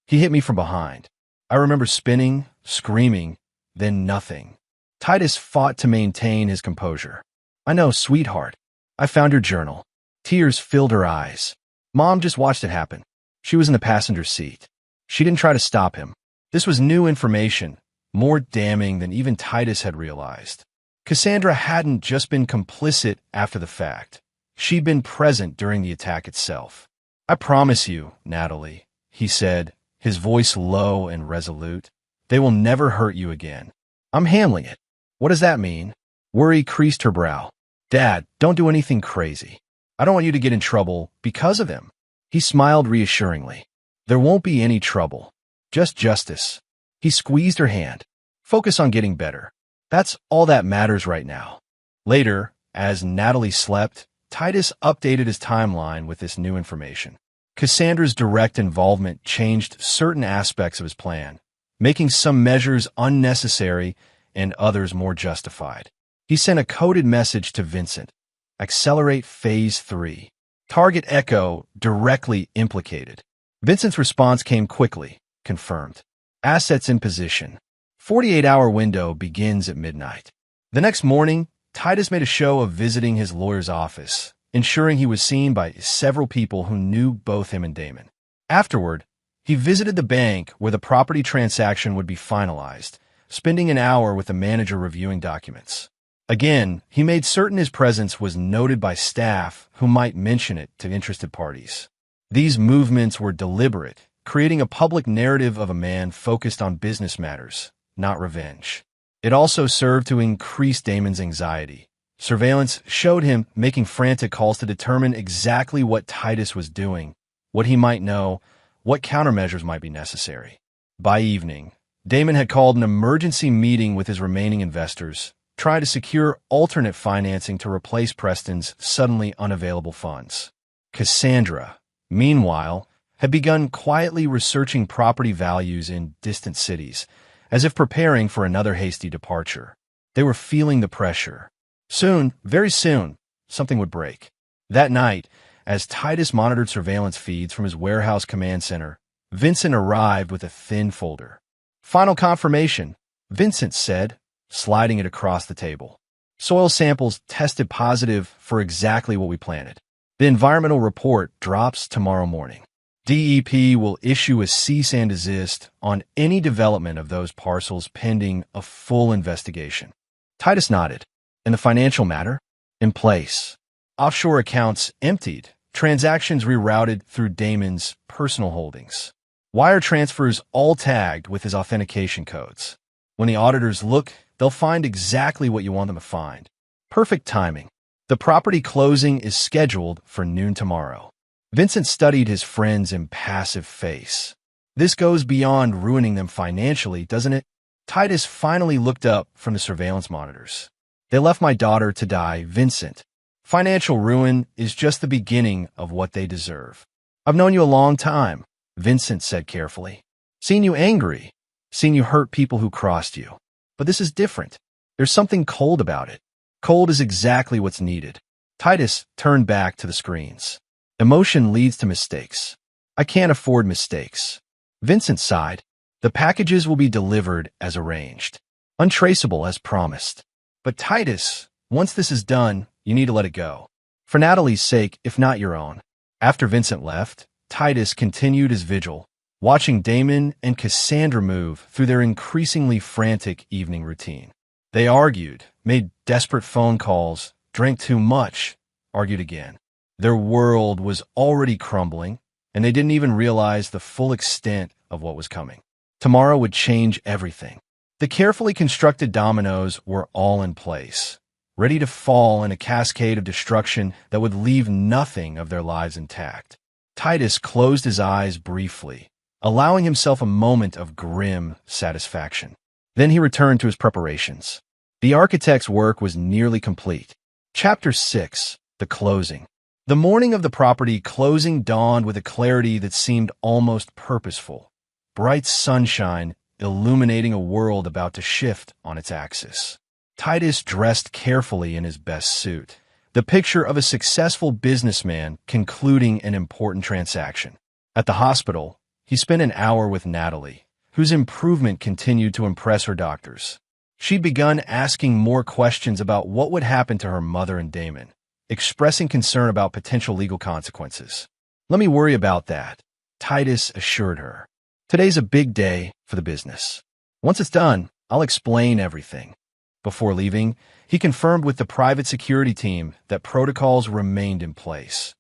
hit me from behind. I remember spinning, screaming, then nothing. Titus fought to maintain his composure. I know, sweetheart. I found your journal. Tears filled her eyes. Mom just watched it happen. She was in the passenger seat. She didn't try to stop him. This was new information, more damning than even Titus had realized. Cassandra hadn't just been complicit after the fact. She'd been present during the attack itself. I promise you, Natalie, he said, his voice low and resolute, they will never hurt you again. I'm handling it. What does that mean? Worry creased her brow. Dad, don't do anything crazy. I don't want you to get in trouble because of them. He smiled reassuringly. There won't be any trouble. Just justice. He squeezed her hand. Focus on getting better. That's all that matters right now. Later, as Natalie slept, Titus updated his timeline with this new information. Cassandra's direct involvement changed certain aspects of his plan, making some measures unnecessary and others more justified. He sent a coded message to Vincent. Accelerate Phase 3. Target Echo directly implicated. Vincent's response came quickly, confirmed. Assets in position. 48-hour window begins at midnight. The next morning, Titus made a show of visiting his lawyer's office, ensuring he was seen by several people who knew both him and Damon. Afterward, he visited the bank where the property transaction would be finalized, spending an hour with the manager reviewing documents. Again, he made certain his presence was noted by staff who might mention it to interested parties. These movements were deliberate, creating a public narrative of a man focused on business matters, not revenge. It also served to increase Damon's anxiety. Surveillance showed him making frantic calls to determine exactly what Titus was doing, what he might know, what countermeasures might be necessary. By evening, Damon had called an emergency meeting with his remaining investors, trying to secure alternate financing to replace Preston's suddenly unavailable funds. Cassandra, meanwhile, had begun quietly researching property values in distant cities, as if preparing for another hasty departure. They were feeling the pressure. Soon, very soon, something would break. That night, as Titus monitored surveillance feeds from his warehouse command center, Vincent arrived with a thin folder. Final confirmation, Vincent said, sliding it across the table. Soil samples tested positive for exactly what we planted. The environmental report drops tomorrow morning. DEP will issue a cease and desist on any development of those parcels pending a full investigation. Titus nodded. And the financial matter? In place. Offshore accounts emptied, transactions rerouted through Damon's personal holdings. Wire transfers all tagged with his authentication codes. When the auditors look They'll find exactly what you want them to find. Perfect timing. The property closing is scheduled for noon tomorrow. Vincent studied his friend's impassive face. This goes beyond ruining them financially, doesn't it? Titus finally looked up from the surveillance monitors. They left my daughter to die, Vincent. Financial ruin is just the beginning of what they deserve. I've known you a long time, Vincent said carefully. Seen you angry, seen you hurt people who crossed you. But this is different. There's something cold about it. Cold is exactly what's needed. Titus turned back to the screens. Emotion leads to mistakes. I can't afford mistakes. Vincent sighed. The packages will be delivered as arranged, untraceable as promised. But Titus, once this is done, you need to let it go. For Natalie's sake, if not your own. After Vincent left, Titus continued his vigil, watching Damon and Cassandra move through their increasingly frantic evening routine. They argued, made desperate phone calls, drank too much, argued again. Their world was already crumbling, and they didn't even realize the full extent of what was coming. Tomorrow would change everything. The carefully constructed dominoes were all in place, ready to fall in a cascade of destruction that would leave nothing of their lives intact. Titus closed his eyes briefly, allowing himself a moment of grim satisfaction. Then he returned to his preparations. The architect's work was nearly complete. Chapter 6. The Closing. The morning of the property closing dawned with a clarity that seemed almost purposeful. Bright sunshine illuminating a world about to shift on its axis. Titus dressed carefully in his best suit, the picture of a successful businessman concluding an important transaction. At the hospital, he spent an hour with Natalie, whose improvement continued to impress her doctors. She'd begun asking more questions about what would happen to her mother and Damon, expressing concern about potential legal consequences. Let me worry about that, Titus assured her. Today's a big day for the business. Once it's done, I'll explain everything. Before leaving, he confirmed with the private security team that protocols remained in place.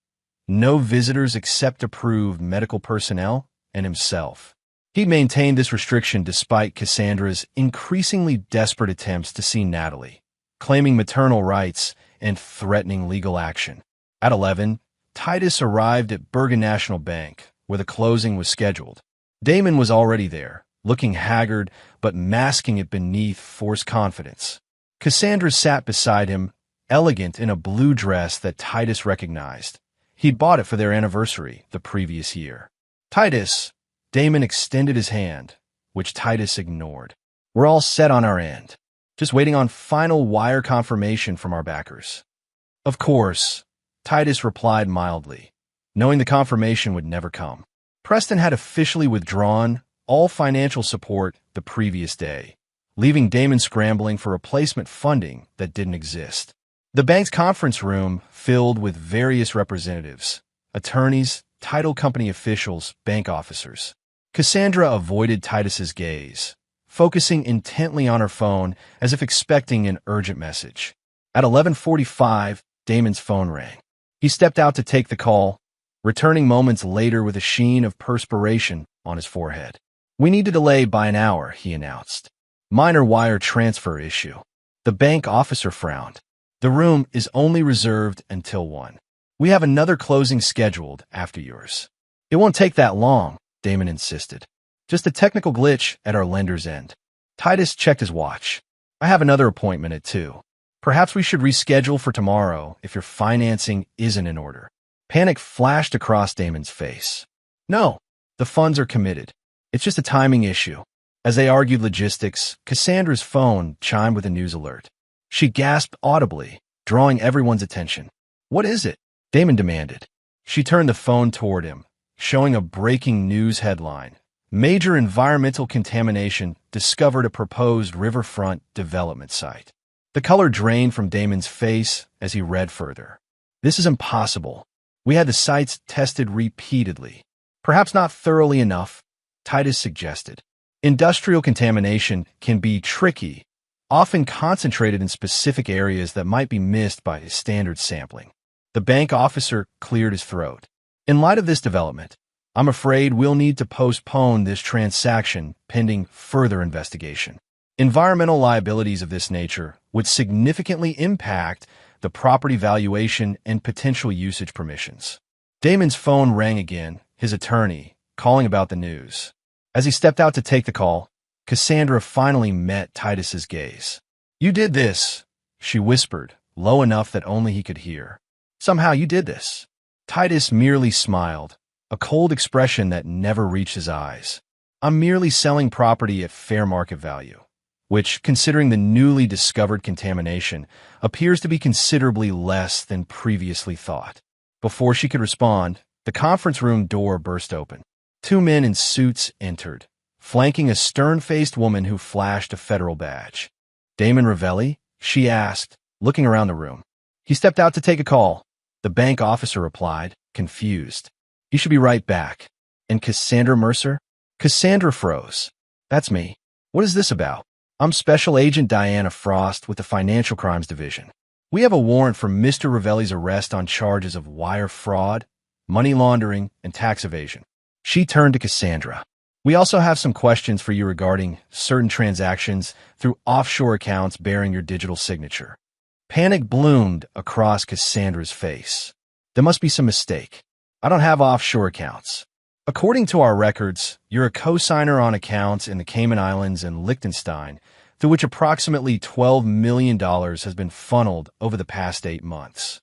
No visitors except approved medical personnel and himself. He maintained this restriction despite Cassandra's increasingly desperate attempts to see Natalie, claiming maternal rights and threatening legal action. At 11, Titus arrived at Bergen National Bank, where the closing was scheduled. Damon was already there, looking haggard but masking it beneath forced confidence. Cassandra sat beside him, elegant in a blue dress that Titus recognized. He'd bought it for their anniversary the previous year. Titus, Damon extended his hand, which Titus ignored. We're all set on our end, just waiting on final wire confirmation from our backers. Of course, Titus replied mildly, knowing the confirmation would never come. Preston had officially withdrawn all financial support the previous day, leaving Damon scrambling for replacement funding that didn't exist. The bank's conference room filled with various representatives, attorneys, title company officials, bank officers. Cassandra avoided Titus's gaze, focusing intently on her phone as if expecting an urgent message. At 11:45, Damon's phone rang. He stepped out to take the call, returning moments later with a sheen of perspiration on his forehead. We need to delay by an hour, he announced. Minor wire transfer issue. The bank officer frowned. The room is only reserved until 1. We have another closing scheduled after yours. It won't take that long, Damon insisted. Just a technical glitch at our lender's end. Titus checked his watch. I have another appointment at 2. Perhaps we should reschedule for tomorrow if your financing isn't in order. Panic flashed across Damon's face. No, the funds are committed. It's just a timing issue. As they argued logistics, Cassandra's phone chimed with a news alert. She gasped audibly, drawing everyone's attention. What is it? Damon demanded. She turned the phone toward him, showing a breaking news headline. Major environmental contamination discovered at proposed riverfront development site. The color drained from Damon's face as he read further. This is impossible. We had the sites tested repeatedly. Perhaps not thoroughly enough, Titus suggested. Industrial contamination can be tricky, often concentrated in specific areas that might be missed by standard sampling. The bank officer cleared his throat. In light of this development, I'm afraid we'll need to postpone this transaction pending further investigation. Environmental liabilities of this nature would significantly impact the property valuation and potential usage permissions. Damon's phone rang again, his attorney, calling about the news. As he stepped out to take the call, Cassandra finally met Titus's gaze. "You did this," she whispered, low enough that only he could hear. "Somehow you did this." Titus merely smiled, a cold expression that never reached his eyes. "I'm merely selling property at fair market value," which, considering the newly discovered contamination, appears to be considerably less than previously thought. Before she could respond, the conference room door burst open. Two men in suits entered, flanking a stern-faced woman who flashed a federal badge. "Damon Ravelli?" she asked, looking around the room. "He stepped out to take a call," the bank officer replied, confused. "He should be right back." "And Cassandra Mercer?" Cassandra froze. "That's me. What is this about?" "I'm Special Agent Diana Frost with the Financial Crimes Division. We have a warrant for Mr. Ravelli's arrest on charges of wire fraud, money laundering, and tax evasion." She turned to Cassandra. "We also have some questions for you regarding certain transactions through offshore accounts bearing your digital signature." Panic bloomed across Cassandra's face. "There must be some mistake. I don't have offshore accounts. According to our records, you're a co-signer on accounts in the Cayman Islands and Liechtenstein, through which approximately $12 million has been funneled over the past 8 months.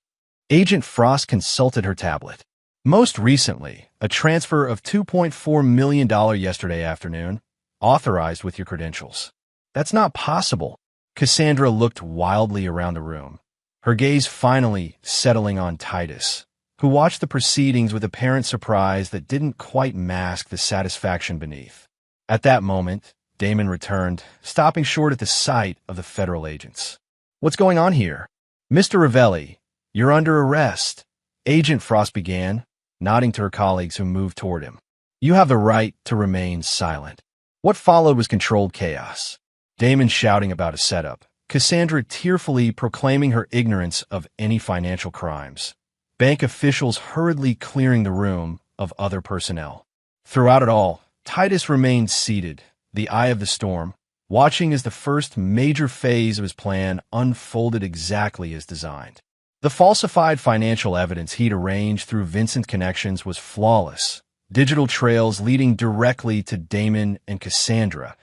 Agent Frost consulted her tablet. "Most recently, a transfer of $2.4 million yesterday afternoon, authorized with your credentials." "That's not possible." Cassandra looked wildly around the room, her gaze finally settling on Titus, who watched the proceedings with apparent surprise that didn't quite mask the satisfaction beneath. At that moment, Damon returned, stopping short at the sight of the federal agents. "What's going on here?" "Mr. Ravelli, you're under arrest," Agent Frost began, nodding to her colleagues who moved toward him. "You have the right to remain silent." What followed was controlled chaos. Damon shouting about a setup, Cassandra tearfully proclaiming her ignorance of any financial crimes, bank officials hurriedly clearing the room of other personnel. Throughout it all, Titus remained seated, the eye of the storm, watching as the first major phase of his plan unfolded exactly as designed. The falsified financial evidence he'd arranged through Vincent's connections was flawless, digital trails leading directly to Damon and Cassandra,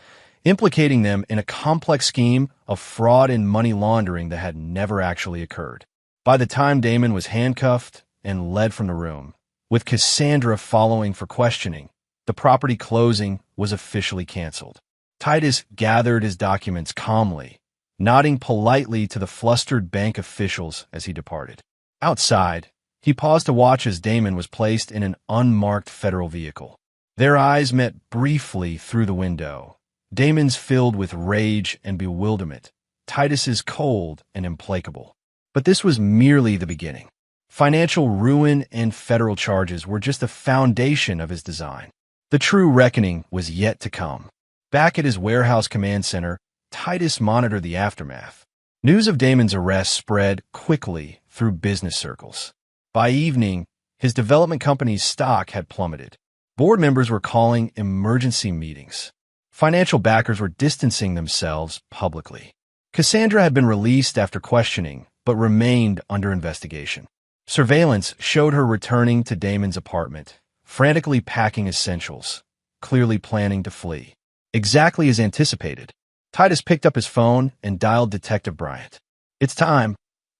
implicating them in a complex scheme of fraud and money laundering that had never actually occurred. By the time Damon was handcuffed and led from the room, with Cassandra following for questioning, the property closing was officially canceled. Titus gathered his documents calmly, nodding politely to the flustered bank officials as he departed. Outside, he paused to watch as Damon was placed in an unmarked federal vehicle. Their eyes met briefly through the window, Damon's filled with rage and bewilderment, Titus's cold and implacable. But this was merely the beginning. Financial ruin and federal charges were just the foundation of his design. The true reckoning was yet to come. Back at his warehouse command center, Titus monitored the aftermath. News of Damon's arrest spread quickly through business circles. By evening, his development company's stock had plummeted. Board members were calling emergency meetings. Financial backers were distancing themselves publicly. Cassandra had been released after questioning, but remained under investigation. Surveillance showed her returning to Damon's apartment, frantically packing essentials, clearly planning to flee. Exactly as anticipated, Titus picked up his phone and dialed Detective Bryant. "It's time,"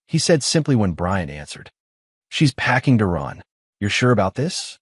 he said simply when Bryant answered. "She's packing to run. You're sure about this?"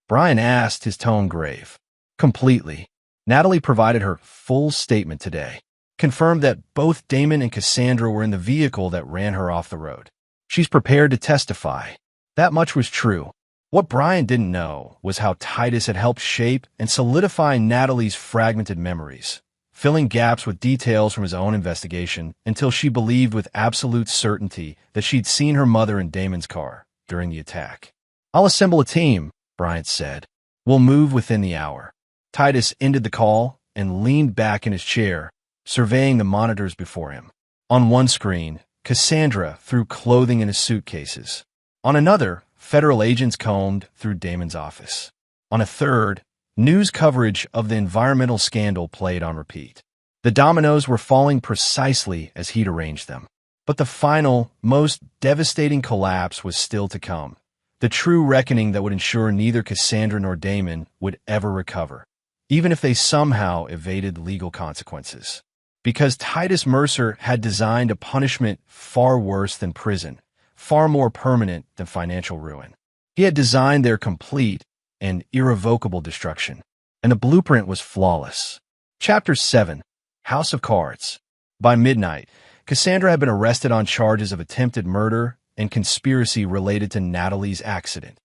Bryant asked, his tone grave. "Completely." Natalie provided her full statement today, confirmed that both Damon and Cassandra were in the vehicle that ran her off the road. She's prepared to testify. That much was true. What Bryant didn't know was how Titus had helped shape and solidify Natalie's fragmented memories, filling gaps with details from his own investigation until she believed with absolute certainty that she'd seen her mother in Damon's car during the attack. "I'll assemble a team," Bryant said. "We'll move within the hour." Titus ended the call and leaned back in his chair, surveying the monitors before him. On one screen, Cassandra threw clothing into suitcases. On another, federal agents combed through Damon's office. On a third, news coverage of the environmental scandal played on repeat. The dominoes were falling precisely as he'd arranged them. But the final, most devastating collapse was still to come. The true reckoning that would ensure neither Cassandra nor Damon would ever recover, even if they somehow evaded legal consequences. Because Titus Mercer had designed a punishment far worse than prison, far more permanent than financial ruin. He had designed their complete and irrevocable destruction, and the blueprint was flawless. Chapter 7. House of Cards. By midnight, Cassandra had been arrested on charges of attempted murder and conspiracy related to Natalie's accident.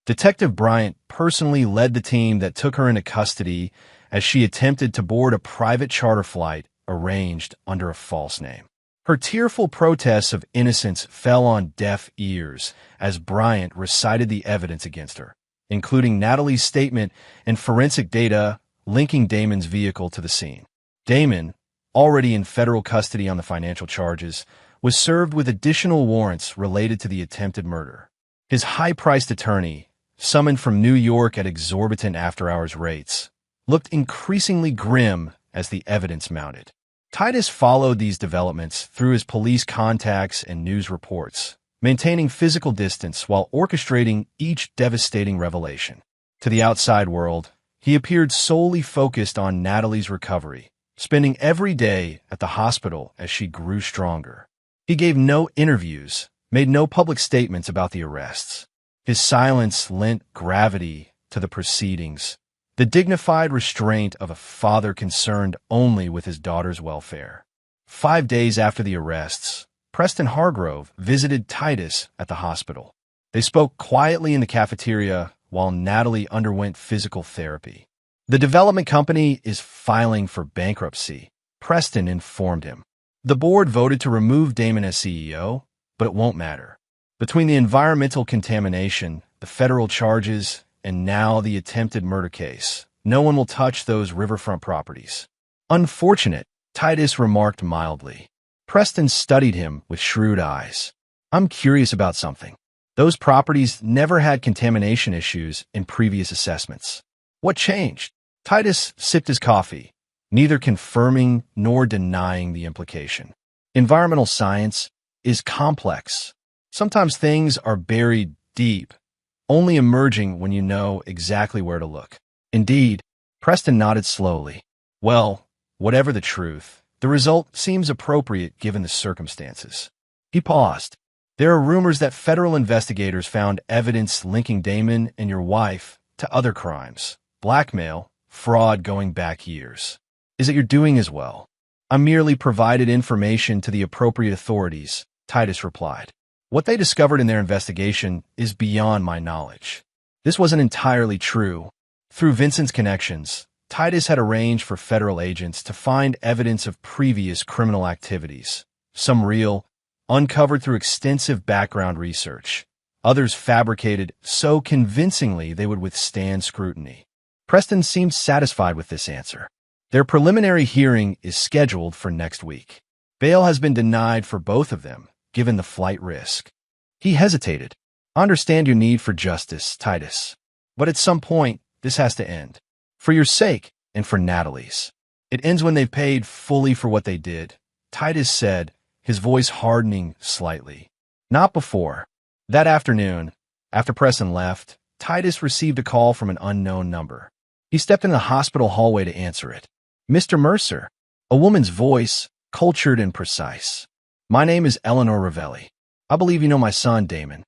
Detective Bryant personally led the team that took her into custody as she attempted to board a private charter flight arranged under a false name. Her tearful protests of innocence fell on deaf ears as Bryant recited the evidence against her, including Natalie's statement and forensic data linking Damon's vehicle to the scene. Damon, already in federal custody on the financial charges, was served with additional warrants related to the attempted murder. His high-priced attorney, summoned from New York at exorbitant after-hours rates, looked increasingly grim as the evidence mounted. Titus followed these developments through his police contacts and news reports, maintaining physical distance while orchestrating each devastating revelation. To the outside world, he appeared solely focused on Natalie's recovery, spending every day at the hospital as she grew stronger. He gave no interviews, made no public statements about the arrests. His silence lent gravity to the proceedings, the dignified restraint of a father concerned only with his daughter's welfare. 5 days after the arrests, Preston Hargrove visited Titus at the hospital. They spoke quietly in the cafeteria while Natalie underwent physical therapy. The development company is filing for bankruptcy, Preston informed him. The board voted to remove Damon as CEO, but it won't matter. Between the environmental contamination, the federal charges, and now the attempted murder case, no one will touch those riverfront properties. Unfortunate, Titus remarked mildly. Preston studied him with shrewd eyes. I'm curious about something. Those properties never had contamination issues in previous assessments. What changed? Titus sipped his coffee, neither confirming nor denying the implication. Environmental science is complex. Sometimes things are buried deep, only emerging when you know exactly where to look. Indeed, Preston nodded slowly. Well, whatever the truth, the result seems appropriate given the circumstances. He paused. There are rumors that federal investigators found evidence linking Damon and your wife to other crimes, blackmail, fraud going back years. Is it you're doing as well? I merely provided information to the appropriate authorities, Titus replied. What they discovered in their investigation is beyond my knowledge. This wasn't entirely true. Through Vincent's connections, Titus had arranged for federal agents to find evidence of previous criminal activities, some real, uncovered through extensive background research, others fabricated so convincingly they would withstand scrutiny. Preston seemed satisfied with this answer. Their preliminary hearing is scheduled for next week. Bail has been denied for both of them, given the flight risk. He hesitated. I understand your need for justice, Titus. But at some point, this has to end. For your sake, and for Natalie's. It ends when they've paid fully for what they did, Titus said, his voice hardening slightly. Not before. That afternoon, after Preston left, Titus received a call from an unknown number. He stepped in the hospital hallway to answer it. Mr. Mercer, a woman's voice, cultured and precise. My name is Eleanor Ravelli. I believe you know my son, Damon.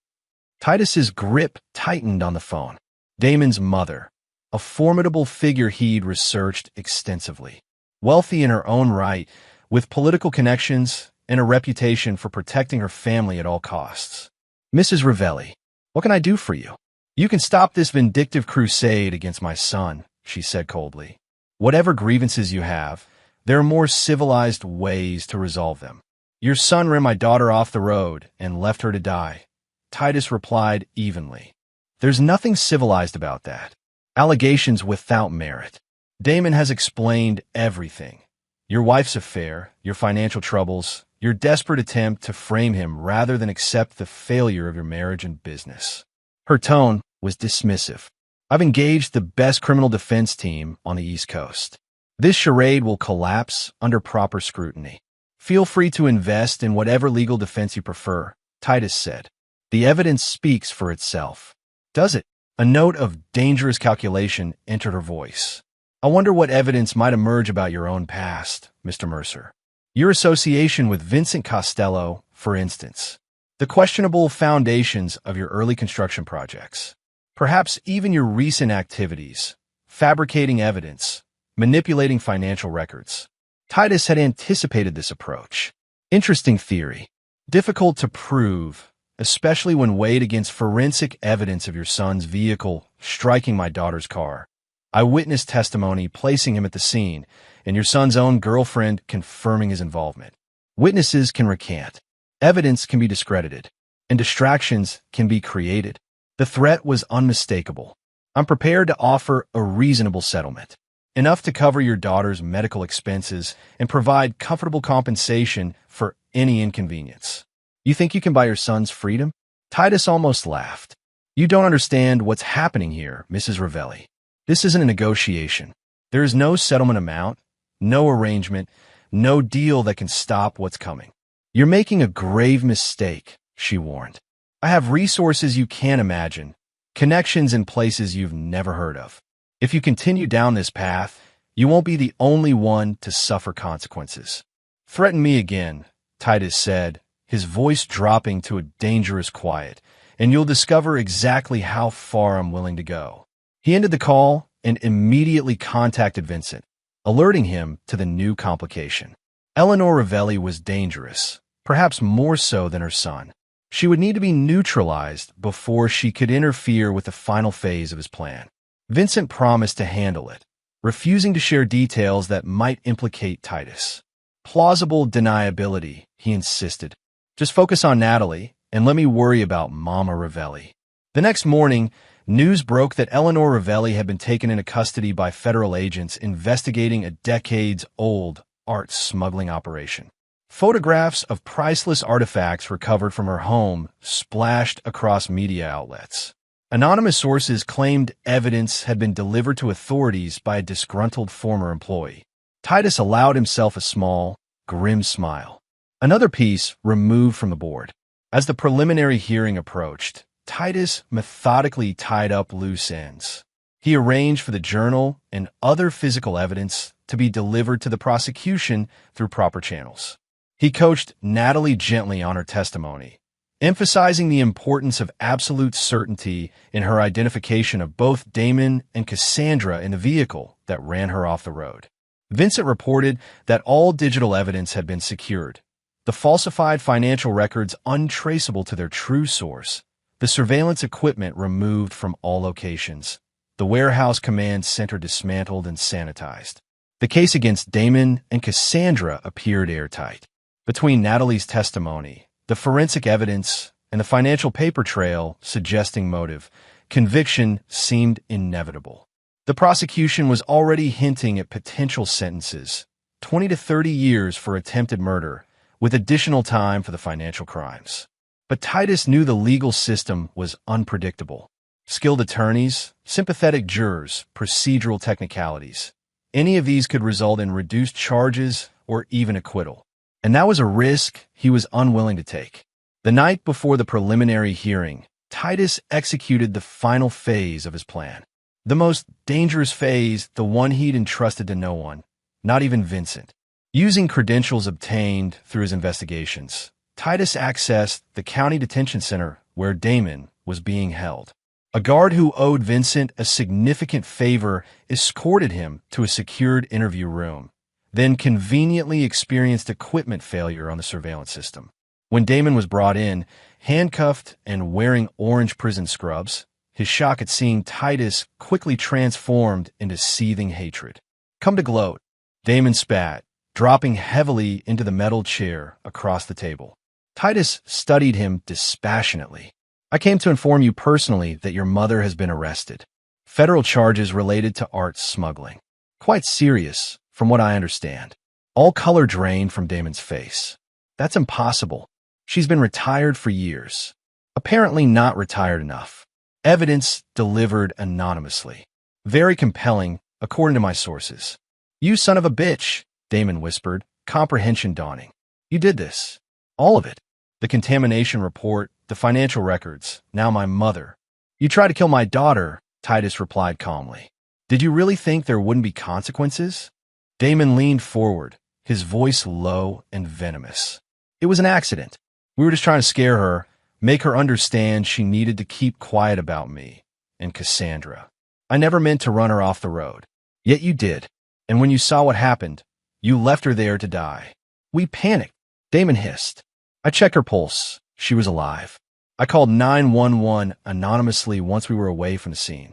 Titus's grip tightened on the phone. Damon's mother, a formidable figure he'd researched extensively. Wealthy in her own right, with political connections and a reputation for protecting her family at all costs. Mrs. Ravelli, what can I do for you? You can stop this vindictive crusade against my son, she said coldly. Whatever grievances you have, there are more civilized ways to resolve them. Your son ran my daughter off the road and left her to die. Titus replied evenly. There's nothing civilized about that. Allegations without merit. Damon has explained everything. Your wife's affair, your financial troubles, your desperate attempt to frame him rather than accept the failure of your marriage and business. Her tone was dismissive. I've engaged the best criminal defense team on the East Coast. This charade will collapse under proper scrutiny. Feel free to invest in whatever legal defense you prefer, Titus said. The evidence speaks for itself. Does it? A note of dangerous calculation entered her voice. I wonder what evidence might emerge about your own past, Mr. Mercer. Your association with Vincent Costello, for instance. The questionable foundations of your early construction projects. Perhaps even your recent activities, fabricating evidence, manipulating financial records. Titus had anticipated this approach. Interesting theory. Difficult to prove, especially when weighed against forensic evidence of your son's vehicle striking my daughter's car, eyewitness testimony placing him at the scene, and your son's own girlfriend confirming his involvement. Witnesses can recant. Evidence can be discredited, and distractions can be created. The threat was unmistakable. I'm prepared to offer a reasonable settlement, enough to cover your daughter's medical expenses and provide comfortable compensation for any inconvenience. You think you can buy your son's freedom? Titus almost laughed. You don't understand what's happening here, Mrs. Ravelli. This isn't a negotiation. There is no settlement amount, no arrangement, no deal that can stop what's coming. You're making a grave mistake, she warned. I have resources you can't imagine, connections in places you've never heard of. If you continue down this path, you won't be the only one to suffer consequences. Threaten me again, Titus said, his voice dropping to a dangerous quiet, and you'll discover exactly how far I'm willing to go. He ended the call and immediately contacted Vincent, alerting him to the new complication. Eleanor Ravelli was dangerous, perhaps more so than her son. She would need to be neutralized before she could interfere with the final phase of his plan. Vincent promised to handle it, refusing to share details that might implicate Titus. Plausible deniability, he insisted. Just focus on Natalie, and let me worry about Mama Ravelli. The next morning, news broke that Eleanor Ravelli had been taken into custody by federal agents investigating a decades-old art smuggling operation. Photographs of priceless artifacts recovered from her home splashed across media outlets. Anonymous sources claimed evidence had been delivered to authorities by a disgruntled former employee. Titus allowed himself a small, grim smile. Another piece removed from the board. As the preliminary hearing approached, Titus methodically tied up loose ends. He arranged for the journal and other physical evidence to be delivered to the prosecution through proper channels. He coached Natalie gently on her testimony, emphasizing the importance of absolute certainty in her identification of both Damon and Cassandra in the vehicle that ran her off the road. Vincent reported that all digital evidence had been secured, the falsified financial records untraceable to their true source, the surveillance equipment removed from all locations, the warehouse command center dismantled and sanitized. The case against Damon and Cassandra appeared airtight. Between Natalie's testimony, the forensic evidence, and the financial paper trail suggesting motive, conviction seemed inevitable. The prosecution was already hinting at potential sentences, 20 to 30 years for attempted murder, with additional time for the financial crimes. But Titus knew the legal system was unpredictable. Skilled attorneys, sympathetic jurors, procedural technicalities. Any of these could result in reduced charges or even acquittal. And that was a risk he was unwilling to take. The night before the preliminary hearing, Titus executed the final phase of his plan. The most dangerous phase, the one he'd entrusted to no one, not even Vincent. Using credentials obtained through his investigations, Titus accessed the county detention center where Damon was being held. A guard who owed Vincent a significant favor escorted him to a secured interview room, then conveniently experienced equipment failure on the surveillance system. When Damon was brought in, handcuffed and wearing orange prison scrubs, his shock at seeing Titus quickly transformed into seething hatred. "Come to gloat," Damon spat, dropping heavily into the metal chair across the table. Titus studied him dispassionately. "I came to inform you personally that your mother has been arrested. Federal charges related to art smuggling. Quite serious, from what I understand." All color drained from Damon's face. "That's impossible. She's been retired for years. Apparently not retired enough. Evidence delivered anonymously. Very compelling, according to my sources. "You son of a bitch," Damon whispered, comprehension dawning. "You did this. All of it. The contamination report, the financial records, now my mother." "You tried to kill my daughter," Titus replied calmly. "Did you really think there wouldn't be consequences?" Damon leaned forward, his voice low and venomous. "It was an accident. We were just trying to scare her, make her understand she needed to keep quiet about me and Cassandra. I never meant to run her off the road. Yet you did. And when you saw what happened, you left her there to die." "We panicked," Damon hissed. "I checked her pulse. She was alive. I called 911 anonymously once we were away from the scene."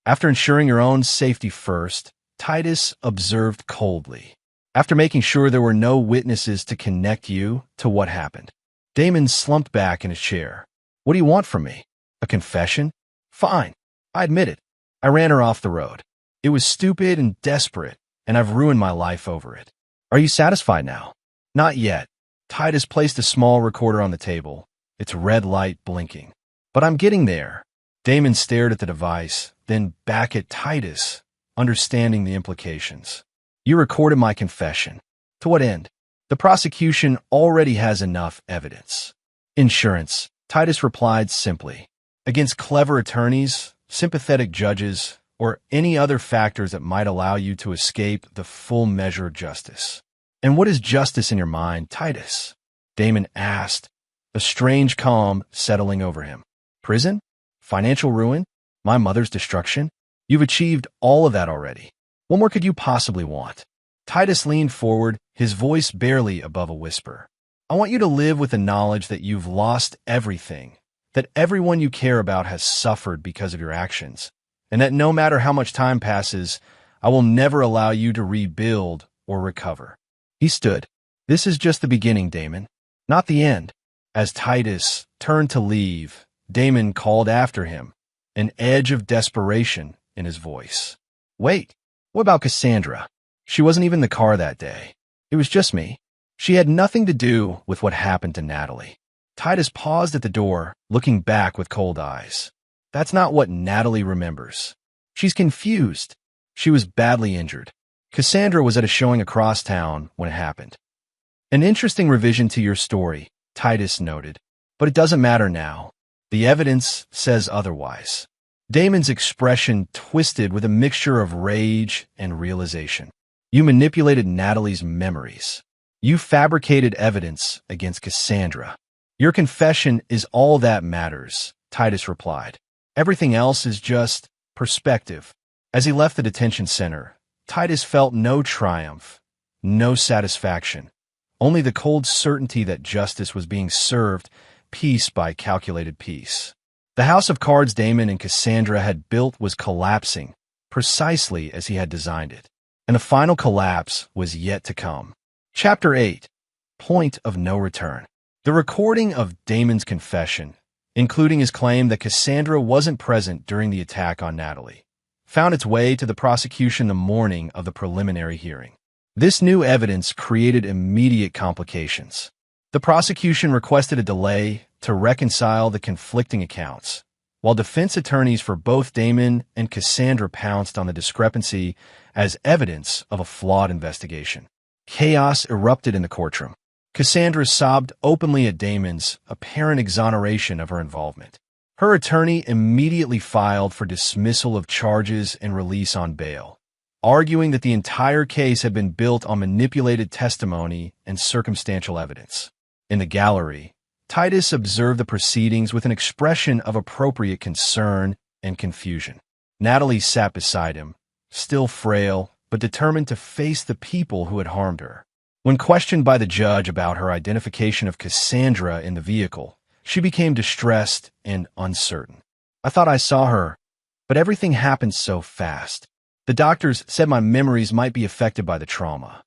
"After ensuring your own safety first," Titus observed coldly. "After making sure there were no witnesses to connect you to what happened." Damon slumped back in his chair. "What do you want from me? A confession? Fine. I admit it. I ran her off the road. It was stupid and desperate, and I've ruined my life over it. Are you satisfied now?" "Not yet." Titus placed a small recorder on the table, its red light blinking. "But I'm getting there." Damon stared at the device, then back at Titus, understanding the implications. "You recorded my confession. To what end?" "The prosecution already has enough evidence." "Insurance," Titus replied simply. "Against clever attorneys, sympathetic judges, or any other factors that might allow you to escape the full measure of justice." "And what is justice in your mind, Titus?" Damon asked, a strange calm settling over him. "Prison? Financial ruin? My mother's destruction? You've achieved all of that already. What more could you possibly want?" Titus leaned forward, his voice barely above a whisper. "I want you to live with the knowledge that you've lost everything, that everyone you care about has suffered because of your actions, and that no matter how much time passes, I will never allow you to rebuild or recover." He stood. "This is just the beginning, Damon, not the end." As Titus turned to leave, Damon called after him, an edge of desperation in his voice. "Wait, what about Cassandra? She wasn't even in the car that day. It was just me. She had nothing to do with what happened to Natalie." Titus paused at the door, looking back with cold eyes. "That's not what Natalie remembers. She's confused. She was badly injured. Cassandra was at a showing across town when it happened." "An interesting revision to your story," Titus noted. "But it doesn't matter now. The evidence says otherwise." Damon's expression twisted with a mixture of rage and realization. "You manipulated Natalie's memories. You fabricated evidence against Cassandra. Your confession is all that matters," Titus replied. "Everything else is just perspective." As he left the detention center, Titus felt no triumph, no satisfaction, only the cold certainty that justice was being served piece by calculated piece. The house of cards Damon and Cassandra had built was collapsing, precisely as he had designed it, and the final collapse was yet to come. Chapter 8. Point of No Return. The recording of Damon's confession, including his claim that Cassandra wasn't present during the attack on Natalie, found its way to the prosecution the morning of the preliminary hearing. This new evidence created immediate complications. The prosecution requested a delay to reconcile the conflicting accounts, while defense attorneys for both Damon and Cassandra pounced on the discrepancy as evidence of a flawed investigation. Chaos erupted in the courtroom. Cassandra sobbed openly at Damon's apparent exoneration of her involvement. Her attorney immediately filed for dismissal of charges and release on bail, arguing that the entire case had been built on manipulated testimony and circumstantial evidence. In the gallery, Titus observed the proceedings with an expression of appropriate concern and confusion. Natalie sat beside him, still frail, but determined to face the people who had harmed her. When questioned by the judge about her identification of Cassandra in the vehicle, she became distressed and uncertain. "I thought I saw her, but everything happened so fast. The doctors said my memories might be affected by the trauma."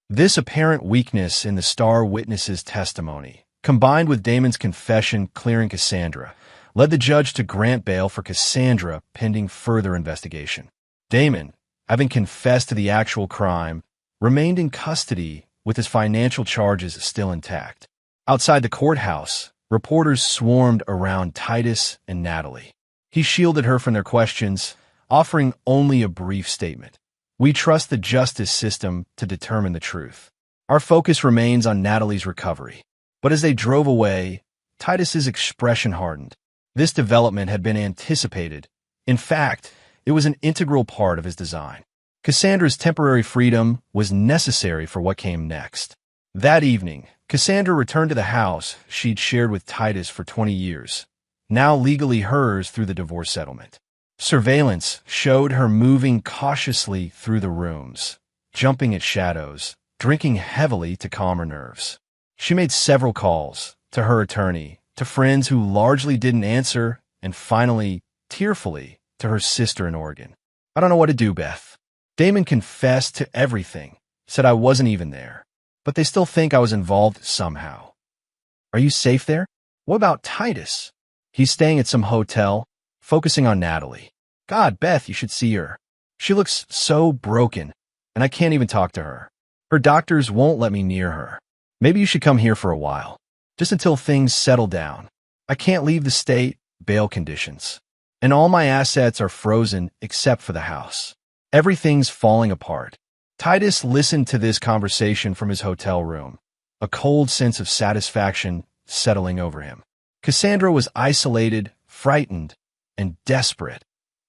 This apparent weakness in the star witness's testimony, combined with Damon's confession clearing Cassandra, led the judge to grant bail for Cassandra pending further investigation. Damon, having confessed to the actual crime, remained in custody with his financial charges still intact. Outside the courthouse, reporters swarmed around Titus and Natalie. He shielded her from their questions, offering only a brief statement. We trust the justice system to determine the truth. Our focus remains on Natalie's recovery. But as they drove away, Titus's expression hardened. This development had been anticipated. In fact, it was an integral part of his design. Cassandra's temporary freedom was necessary for what came next. That evening, Cassandra returned to the house she'd shared with Titus for 20 years, now legally hers through the divorce settlement. Surveillance showed her moving cautiously through the rooms, jumping at shadows, drinking heavily to calm her nerves. She made several calls to her attorney, to friends who largely didn't answer, and finally, tearfully, to her sister in Oregon. "I don't know what to do, Beth. Damon confessed to everything, said I wasn't even there, but they still think I was involved somehow. Are you safe there? What about Titus? He's staying at some hotel, focusing on Natalie. God, Beth, you should see her. She looks so broken, and I can't even talk to her. Her doctors won't let me near her. Maybe you should come here for a while, just until things settle down. I can't leave the state, bail conditions. And all my assets are frozen except for the house. Everything's falling apart." Titus listened to this conversation from his hotel room, a cold sense of satisfaction settling over him. Cassandra was isolated, frightened, and desperate,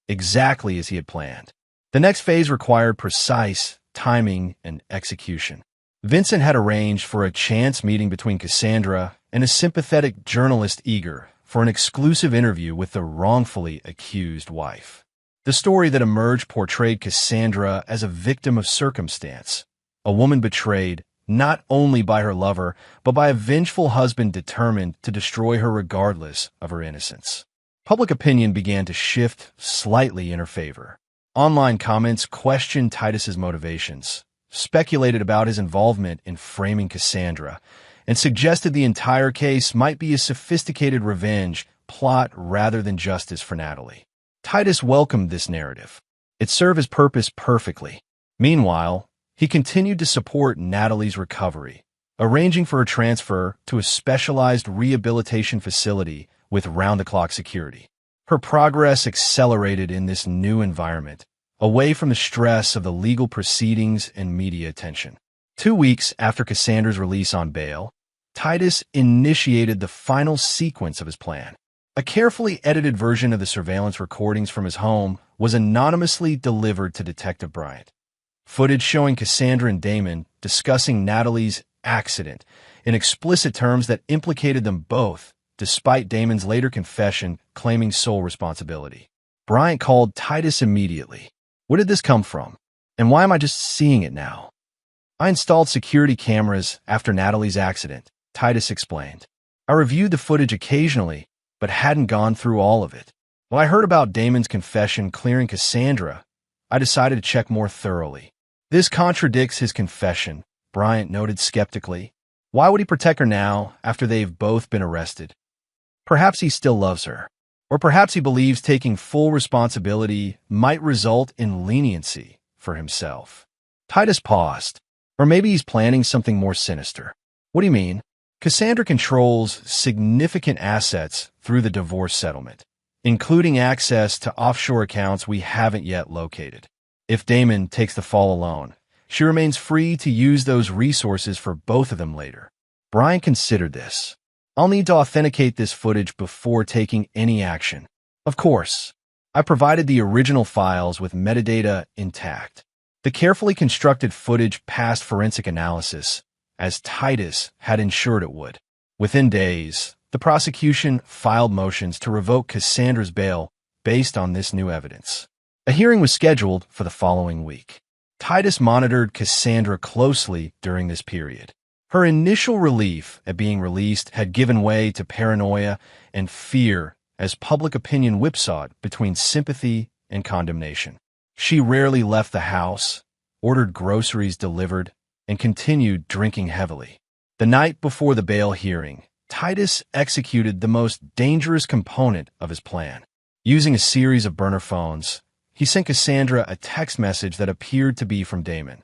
exactly as he had planned. The next phase required precise timing and execution. Vincent had arranged for a chance meeting between Cassandra and a sympathetic journalist eager for an exclusive interview with the wrongfully accused wife. The story that emerged portrayed Cassandra as a victim of circumstance, a woman betrayed not only by her lover, but by a vengeful husband determined to destroy her regardless of her innocence. Public opinion began to shift slightly in her favor. Online comments questioned Titus's motivations, speculated about his involvement in framing Cassandra, and suggested the entire case might be a sophisticated revenge plot rather than justice for Natalie. Titus welcomed this narrative. It served his purpose perfectly. Meanwhile, he continued to support Natalie's recovery, arranging for her transfer to a specialized rehabilitation facility with round-the-clock security. Her progress accelerated in this new environment, away from the stress of the legal proceedings and media attention. 2 weeks after Cassandra's release on bail, Titus initiated the final sequence of his plan. A carefully edited version of the surveillance recordings from his home was anonymously delivered to Detective Bryant. Footage showing Cassandra and Damon discussing Natalie's accident in explicit terms that implicated them both, despite Damon's later confession claiming sole responsibility. Bryant called Titus immediately. "Where did this come from? And why am I just seeing it now?" "I installed security cameras after Natalie's accident," Titus explained. "I reviewed the footage occasionally, but hadn't gone through all of it. When I heard about Damon's confession clearing Cassandra, I decided to check more thoroughly." "This contradicts his confession," Bryant noted skeptically. "Why would he protect her now after they've both been arrested? Perhaps he still loves her. Or perhaps he believes taking full responsibility might result in leniency for himself." Titus paused. "Or maybe he's planning something more sinister." "What do you mean?" "Cassandra controls significant assets through the divorce settlement, including access to offshore accounts we haven't yet located. If Damon takes the fall alone, she remains free to use those resources for both of them later." Bryant considered this. "I'll need to authenticate this footage before taking any action." "Of course. I provided the original files with metadata intact. The carefully constructed footage passed forensic analysis, as Titus had ensured it would. Within days, the prosecution filed motions to revoke Cassandra's bail based on this new evidence. A hearing was scheduled for the following week. Titus monitored Cassandra closely during this period. Her initial relief at being released had given way to paranoia and fear as public opinion whipsawed between sympathy and condemnation. She rarely left the house, ordered groceries delivered, and continued drinking heavily. The night before the bail hearing, Titus executed the most dangerous component of his plan. Using a series of burner phones, he sent Cassandra a text message that appeared to be from Damon.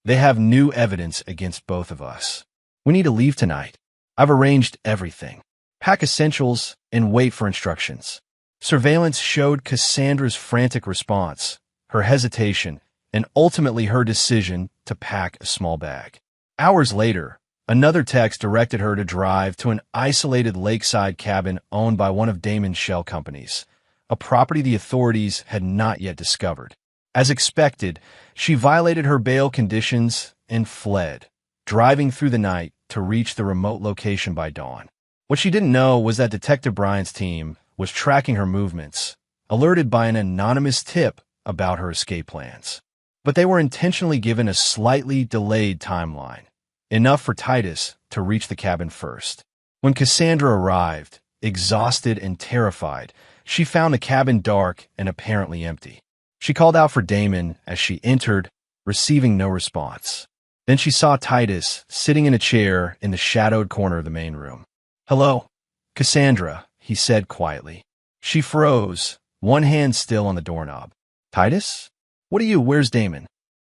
"They have new evidence against both of us. We need to leave tonight. I've arranged everything. Pack essentials and wait for instructions." Surveillance showed Cassandra's frantic response, her hesitation, and ultimately her decision to pack a small bag. Hours later, another text directed her to drive to an isolated lakeside cabin owned by one of Damon's shell companies, a property the authorities had not yet discovered. As expected, she violated her bail conditions and fled, driving through the night to reach the remote location by dawn. What she didn't know was that Detective Bryant's team was tracking her movements, alerted by an anonymous tip about her escape plans. But they were intentionally given a slightly delayed timeline, enough for Titus to reach the cabin first. When Cassandra arrived, exhausted and terrified, she found the cabin dark and apparently empty. She called out for Damon as she entered, receiving no response. Then she saw Titus sitting in a chair in the shadowed corner of the main room. "Hello, Cassandra," he said quietly. She froze, one hand still on the doorknob. "Titus? Where's Damon?"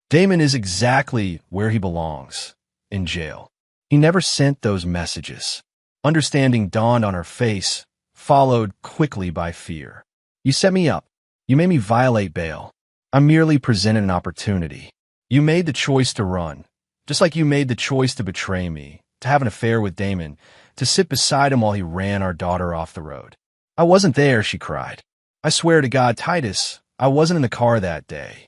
"Damon is exactly where he belongs, in jail. He never sent those messages." Understanding dawned on her face, followed quickly by fear. "You set me up. You made me violate bail. I merely presented an opportunity. You made the choice to run, just like you made the choice to betray me, to have an affair with Damon, to sit beside him while he ran our daughter off the road." "I wasn't there," she cried. "I swear to God, Titus, I wasn't in the car that day."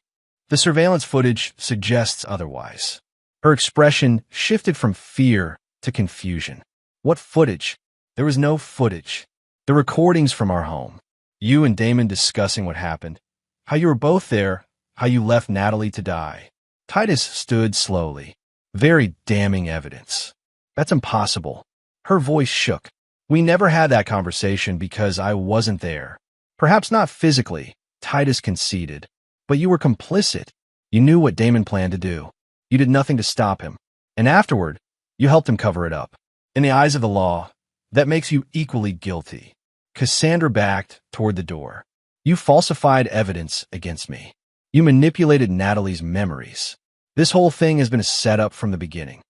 The surveillance footage suggests otherwise. Her expression shifted from fear to confusion. "What footage?" "There was no footage. The recordings from our home. You and Damon discussing what happened. How you were both there, how you left Natalie to die." Titus stood slowly. "Very damning evidence." "That's impossible." Her voice shook. "We never had that conversation because I wasn't there." "Perhaps not physically," Titus conceded, "but you were complicit. You knew what Damon planned to do. You did nothing to stop him. And afterward, you helped him cover it up. In the eyes of the law, that makes you equally guilty." Cassandra backed toward the door. "You falsified evidence against me. You manipulated Natalie's memories. This whole thing has been a setup from the beginning.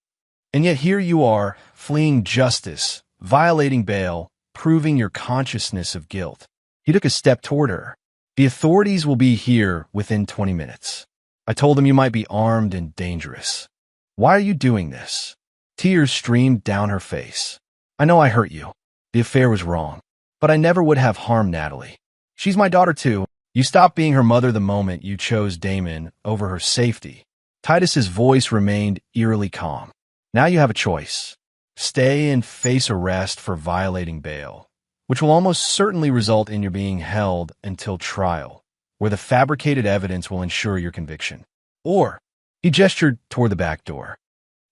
And yet here you are, fleeing justice, violating bail, proving your consciousness of guilt." He took a step toward her. "The authorities will be here within 20 minutes. I told them you might be armed and dangerous. Why are you doing this?" Tears streamed down her face. "I know I hurt you. The affair was wrong. But I never would have harmed Natalie. She's my daughter too. You stopped being her mother the moment you chose Damon over her safety." Titus's voice remained eerily calm. "Now you have a choice. Stay and face arrest for violating bail, which will almost certainly result in your being held until trial, where the fabricated evidence will ensure your conviction. Or," he gestured toward the back door,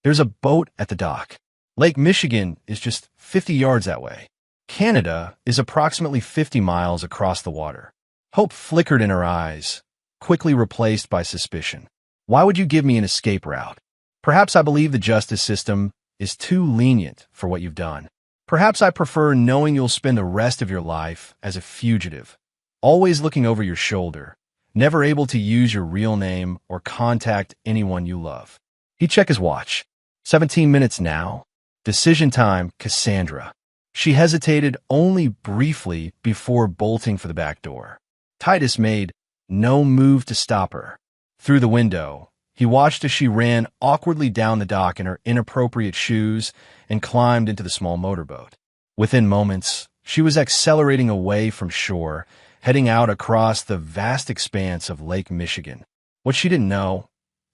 "there's a boat at the dock. Lake Michigan is just 50 yards that way. Canada is approximately 50 miles across the water." Hope flickered in her eyes, quickly replaced by suspicion. "Why would you give me an escape route? Perhaps I believe the justice system is too lenient for what you've done. Perhaps I prefer knowing you'll spend the rest of your life as a fugitive, always looking over your shoulder, never able to use your real name or contact anyone you love." He checked his watch. 17 minutes now. Decision time, Cassandra. She hesitated only briefly before bolting for the back door. Titus made no move to stop her. Through the window, he watched as she ran awkwardly down the dock in her inappropriate shoes and climbed into the small motorboat. Within moments, she was accelerating away from shore, heading out across the vast expanse of Lake Michigan. What she didn't know,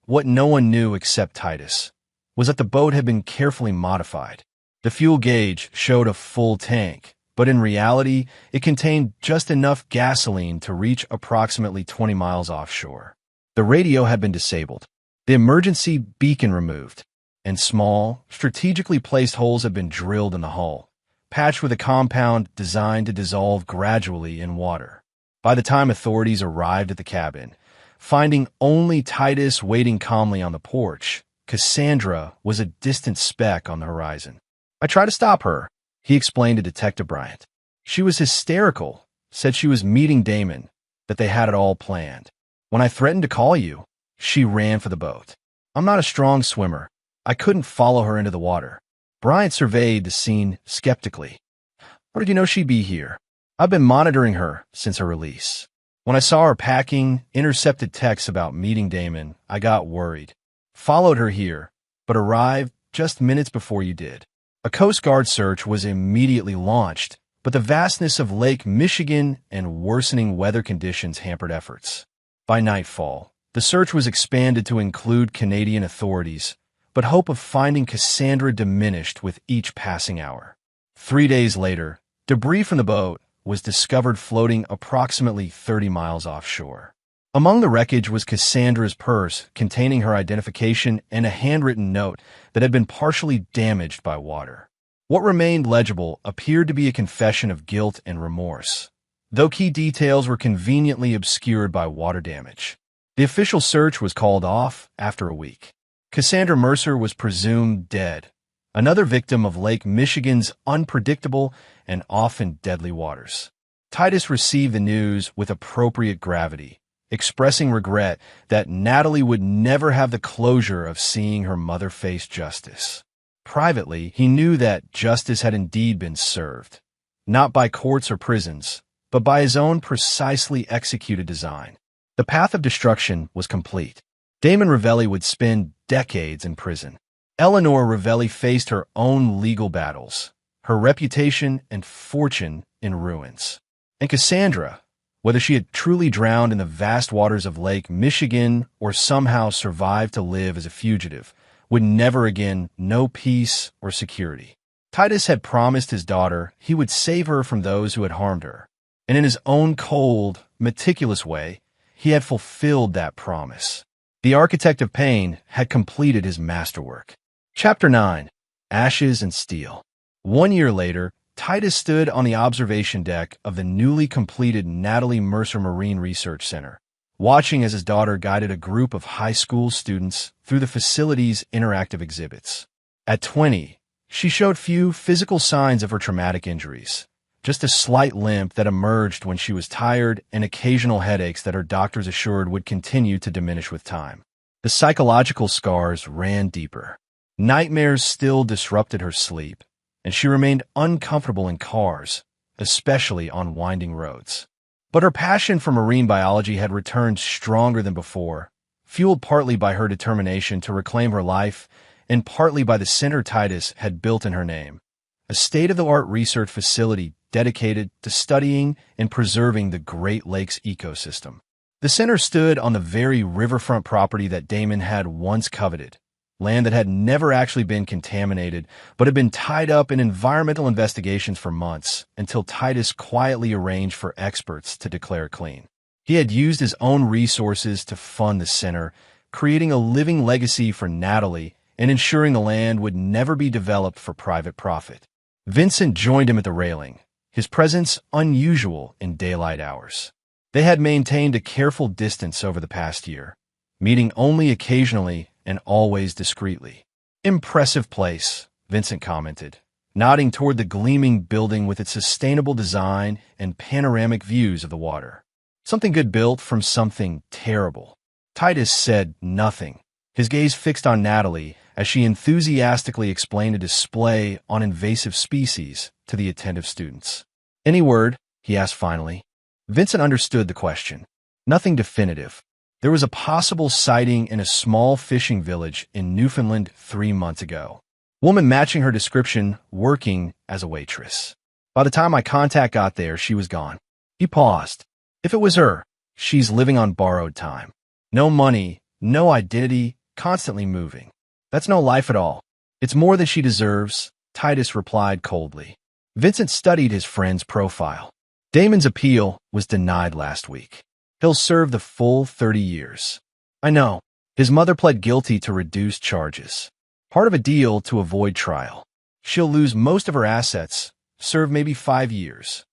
what no one knew except Titus, was that the boat had been carefully modified. The fuel gauge showed a full tank, but in reality, it contained just enough gasoline to reach approximately 20 miles offshore. The radio had been disabled, the emergency beacon removed, and small, strategically placed holes had been drilled in the hull, patched with a compound designed to dissolve gradually in water. By the time authorities arrived at the cabin, finding only Titus waiting calmly on the porch, Cassandra was a distant speck on the horizon. "I tried to stop her," he explained to Detective Bryant. "She was hysterical, said she was meeting Damon, that they had it all planned. When I threatened to call you, she ran for the boat. I'm not a strong swimmer. I couldn't follow her into the water." Bryant surveyed the scene skeptically. "How did you know she'd be here?" "I've been monitoring her since her release. When I saw her packing intercepted texts about meeting Damon, I got worried. Followed her here, but arrived just minutes before you did. A Coast Guard search was immediately launched, but the vastness of Lake Michigan and worsening weather conditions hampered efforts. By nightfall, the search was expanded to include Canadian authorities, but hope of finding Cassandra diminished with each passing hour. 3 days later, debris from the boat was discovered floating approximately 30 miles offshore. Among the wreckage was Cassandra's purse containing her identification and a handwritten note that had been partially damaged by water. What remained legible appeared to be a confession of guilt and remorse, though key details were conveniently obscured by water damage. The official search was called off after a week. Cassandra Mercer was presumed dead, another victim of Lake Michigan's unpredictable and often deadly waters. Titus received the news with appropriate gravity, expressing regret that Natalie would never have the closure of seeing her mother face justice. Privately, he knew that justice had indeed been served, not by courts or prisons, but by his own precisely executed design. The path of destruction was complete. Damon Ravelli would spend decades in prison. Eleanor Ravelli faced her own legal battles, her reputation and fortune in ruins. And Cassandra, whether she had truly drowned in the vast waters of Lake Michigan or somehow survived to live as a fugitive, would never again know peace or security. Titus had promised his daughter he would save her from those who had harmed her, and in his own cold, meticulous way, he had fulfilled that promise. The architect of pain had completed his masterwork. Chapter 9. Ashes and Steel. 1 year later, Titus stood on the observation deck of the newly completed Natalie Mercer Marine Research Center, watching as his daughter guided a group of high school students through the facility's interactive exhibits. At 20, she showed few physical signs of her traumatic injuries, just a slight limp that emerged when she was tired and occasional headaches that her doctors assured would continue to diminish with time. The psychological scars ran deeper. Nightmares still disrupted her sleep, and she remained uncomfortable in cars, especially on winding roads. But her passion for marine biology had returned stronger than before, fueled partly by her determination to reclaim her life and partly by the center Titus had built in her name, a state-of-the-art research facility dedicated to studying and preserving the Great Lakes ecosystem. The center stood on the very riverfront property that Damon had once coveted, land that had never actually been contaminated, but had been tied up in environmental investigations for months until Titus quietly arranged for experts to declare it clean. He had used his own resources to fund the center, creating a living legacy for Natalie and ensuring the land would never be developed for private profit. Vincent joined him at the railing, his presence unusual in daylight hours. They had maintained a careful distance over the past year, meeting only occasionally and always discreetly. "Impressive place," Vincent commented, nodding toward the gleaming building with its sustainable design and panoramic views of the water. "Something good built from something terrible." Titus said nothing, his gaze fixed on Natalie as she enthusiastically explained a display on invasive species to the attentive students. "Any word?" he asked finally. Vincent understood the question. Nothing definitive. There was a possible sighting in a small fishing village in Newfoundland 3 months ago. Woman matching her description, working as a waitress. By the time my contact got there, she was gone. He paused. If it was her, she's living on borrowed time. No money, no identity, constantly moving. That's no life at all. It's more than she deserves, Titus replied coldly. Vincent studied his friend's profile. Damon's appeal was denied last week. He'll serve the full 30 years. I know. His mother pled guilty to reduced charges. Part of a deal to avoid trial. She'll lose most of her assets, serve maybe 5 years.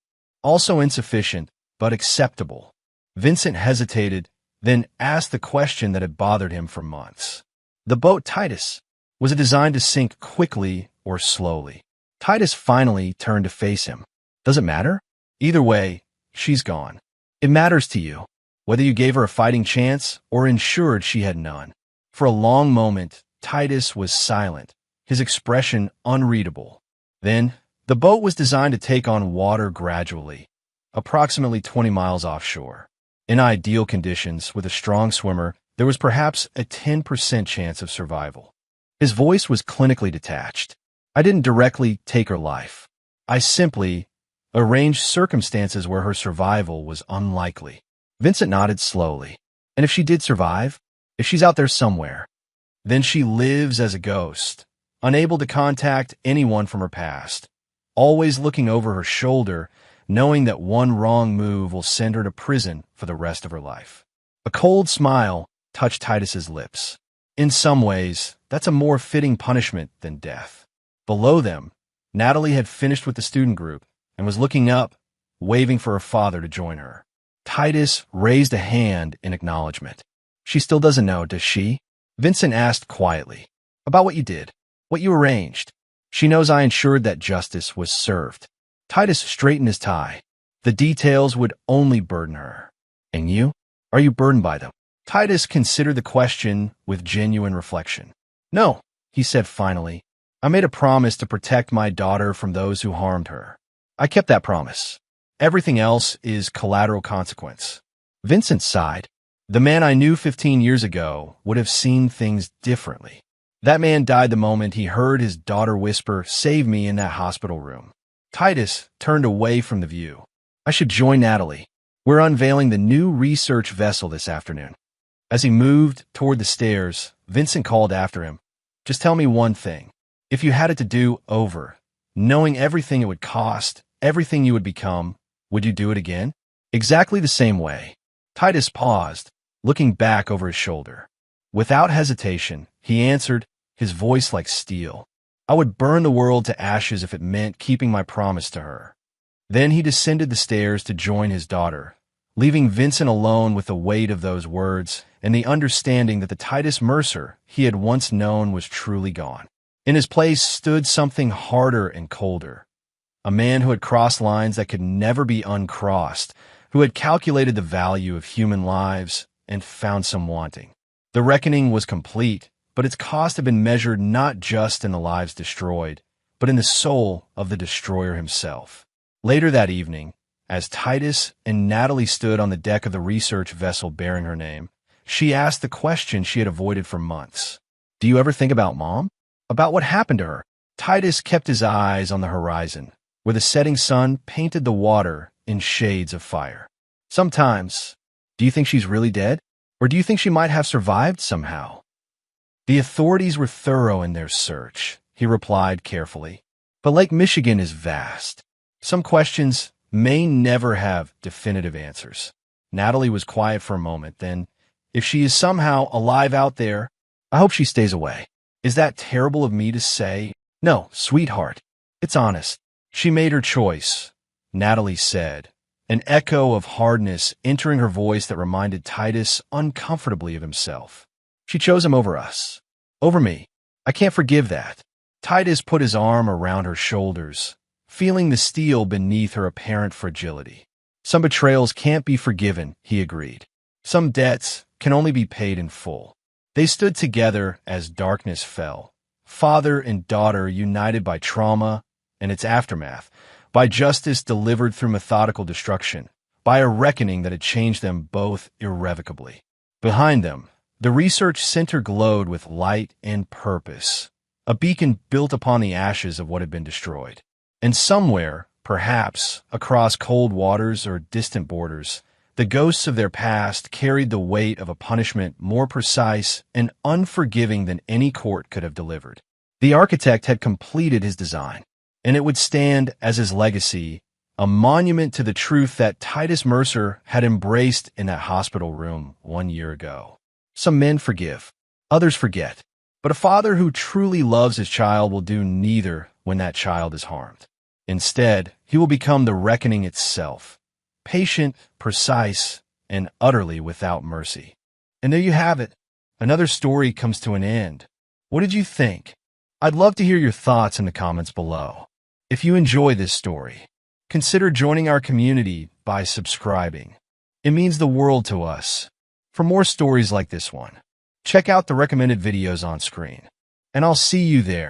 Also insufficient, but acceptable. Vincent hesitated, then asked the question that had bothered him for months. The boat Titus, was it designed to sink quickly or slowly? Titus finally turned to face him. Does it matter? Either way, she's gone. It matters to you, whether you gave her a fighting chance or ensured she had none. For a long moment, Titus was silent, his expression unreadable. Then, the boat was designed to take on water gradually, approximately 20 miles offshore. In ideal conditions, with a strong swimmer, there was perhaps a 10% chance of survival. His voice was clinically detached. I didn't directly take her life. I simply arranged circumstances where her survival was unlikely. Vincent nodded slowly. And if she did survive, if she's out there somewhere, then she lives as a ghost, unable to contact anyone from her past, always looking over her shoulder, knowing that one wrong move will send her to prison for the rest of her life. A cold smile touched Titus's lips. In some ways, that's a more fitting punishment than death. Below them, Natalie had finished with the student group and was looking up, waving for her father to join her. Titus raised a hand in acknowledgement. She still doesn't know, does she? Vincent asked quietly. About what you did, what you arranged. She knows I ensured that justice was served. Titus straightened his tie. The details would only burden her. And you? Are you burdened by them? Titus considered the question with genuine reflection. No, he said finally. I made a promise to protect my daughter from those who harmed her. I kept that promise. Everything else is collateral consequence. Vincent sighed. The man I knew 15 years ago would have seen things differently. That man died the moment he heard his daughter whisper, "Save me," in that hospital room. Titus turned away from the view. I should join Natalie. We're unveiling the new research vessel this afternoon. As he moved toward the stairs, Vincent called after him. Just tell me one thing. If you had it to do over, knowing everything it would cost, everything you would become, would you do it again? Exactly the same way. Titus paused, looking back over his shoulder. Without hesitation, he answered, his voice like steel. I would burn the world to ashes if it meant keeping my promise to her. Then he descended the stairs to join his daughter, leaving Vincent alone with the weight of those words and the understanding that the Titus Mercer he had once known was truly gone. In his place stood something harder and colder. A man who had crossed lines that could never be uncrossed, who had calculated the value of human lives and found some wanting. The reckoning was complete, but its cost had been measured not just in the lives destroyed, but in the soul of the destroyer himself. Later that evening, as Titus and Natalie stood on the deck of the research vessel bearing her name, she asked the question she had avoided for months. Do you ever think about Mom? About what happened to her? Titus kept his eyes on the horizon, where the setting sun painted the water in shades of fire. Sometimes. Do you think she's really dead? Or do you think she might have survived somehow? The authorities were thorough in their search, he replied carefully. But Lake Michigan is vast. Some questions may never have definitive answers. Natalie was quiet for a moment, then, if she is somehow alive out there, I hope she stays away. Is that terrible of me to say? No, sweetheart. It's honest. She made her choice, Natalie said, an echo of hardness entering her voice that reminded Titus uncomfortably of himself. She chose him over us. Over me. I can't forgive that. Titus put his arm around her shoulders, feeling the steel beneath her apparent fragility. Some betrayals can't be forgiven, he agreed. Some debts can only be paid in full. They stood together as darkness fell, father and daughter united by trauma and its aftermath, by justice delivered through methodical destruction, by a reckoning that had changed them both irrevocably. Behind them, the research center glowed with light and purpose, a beacon built upon the ashes of what had been destroyed. And somewhere, perhaps across cold waters or distant borders, the ghosts of their past carried the weight of a punishment more precise and unforgiving than any court could have delivered. The architect had completed his design, and it would stand as his legacy, a monument to the truth that Titus Mercer had embraced in that hospital room 1 year ago. Some men forgive, others forget, but a father who truly loves his child will do neither when that child is harmed. Instead, he will become the reckoning itself, patient, precise, and utterly without mercy. And there you have it. Another story comes to an end. What did you think? I'd love to hear your thoughts in the comments below. If you enjoy this story, consider joining our community by subscribing. It means the world to us. For more stories like this one, check out the recommended videos on screen, and I'll see you there.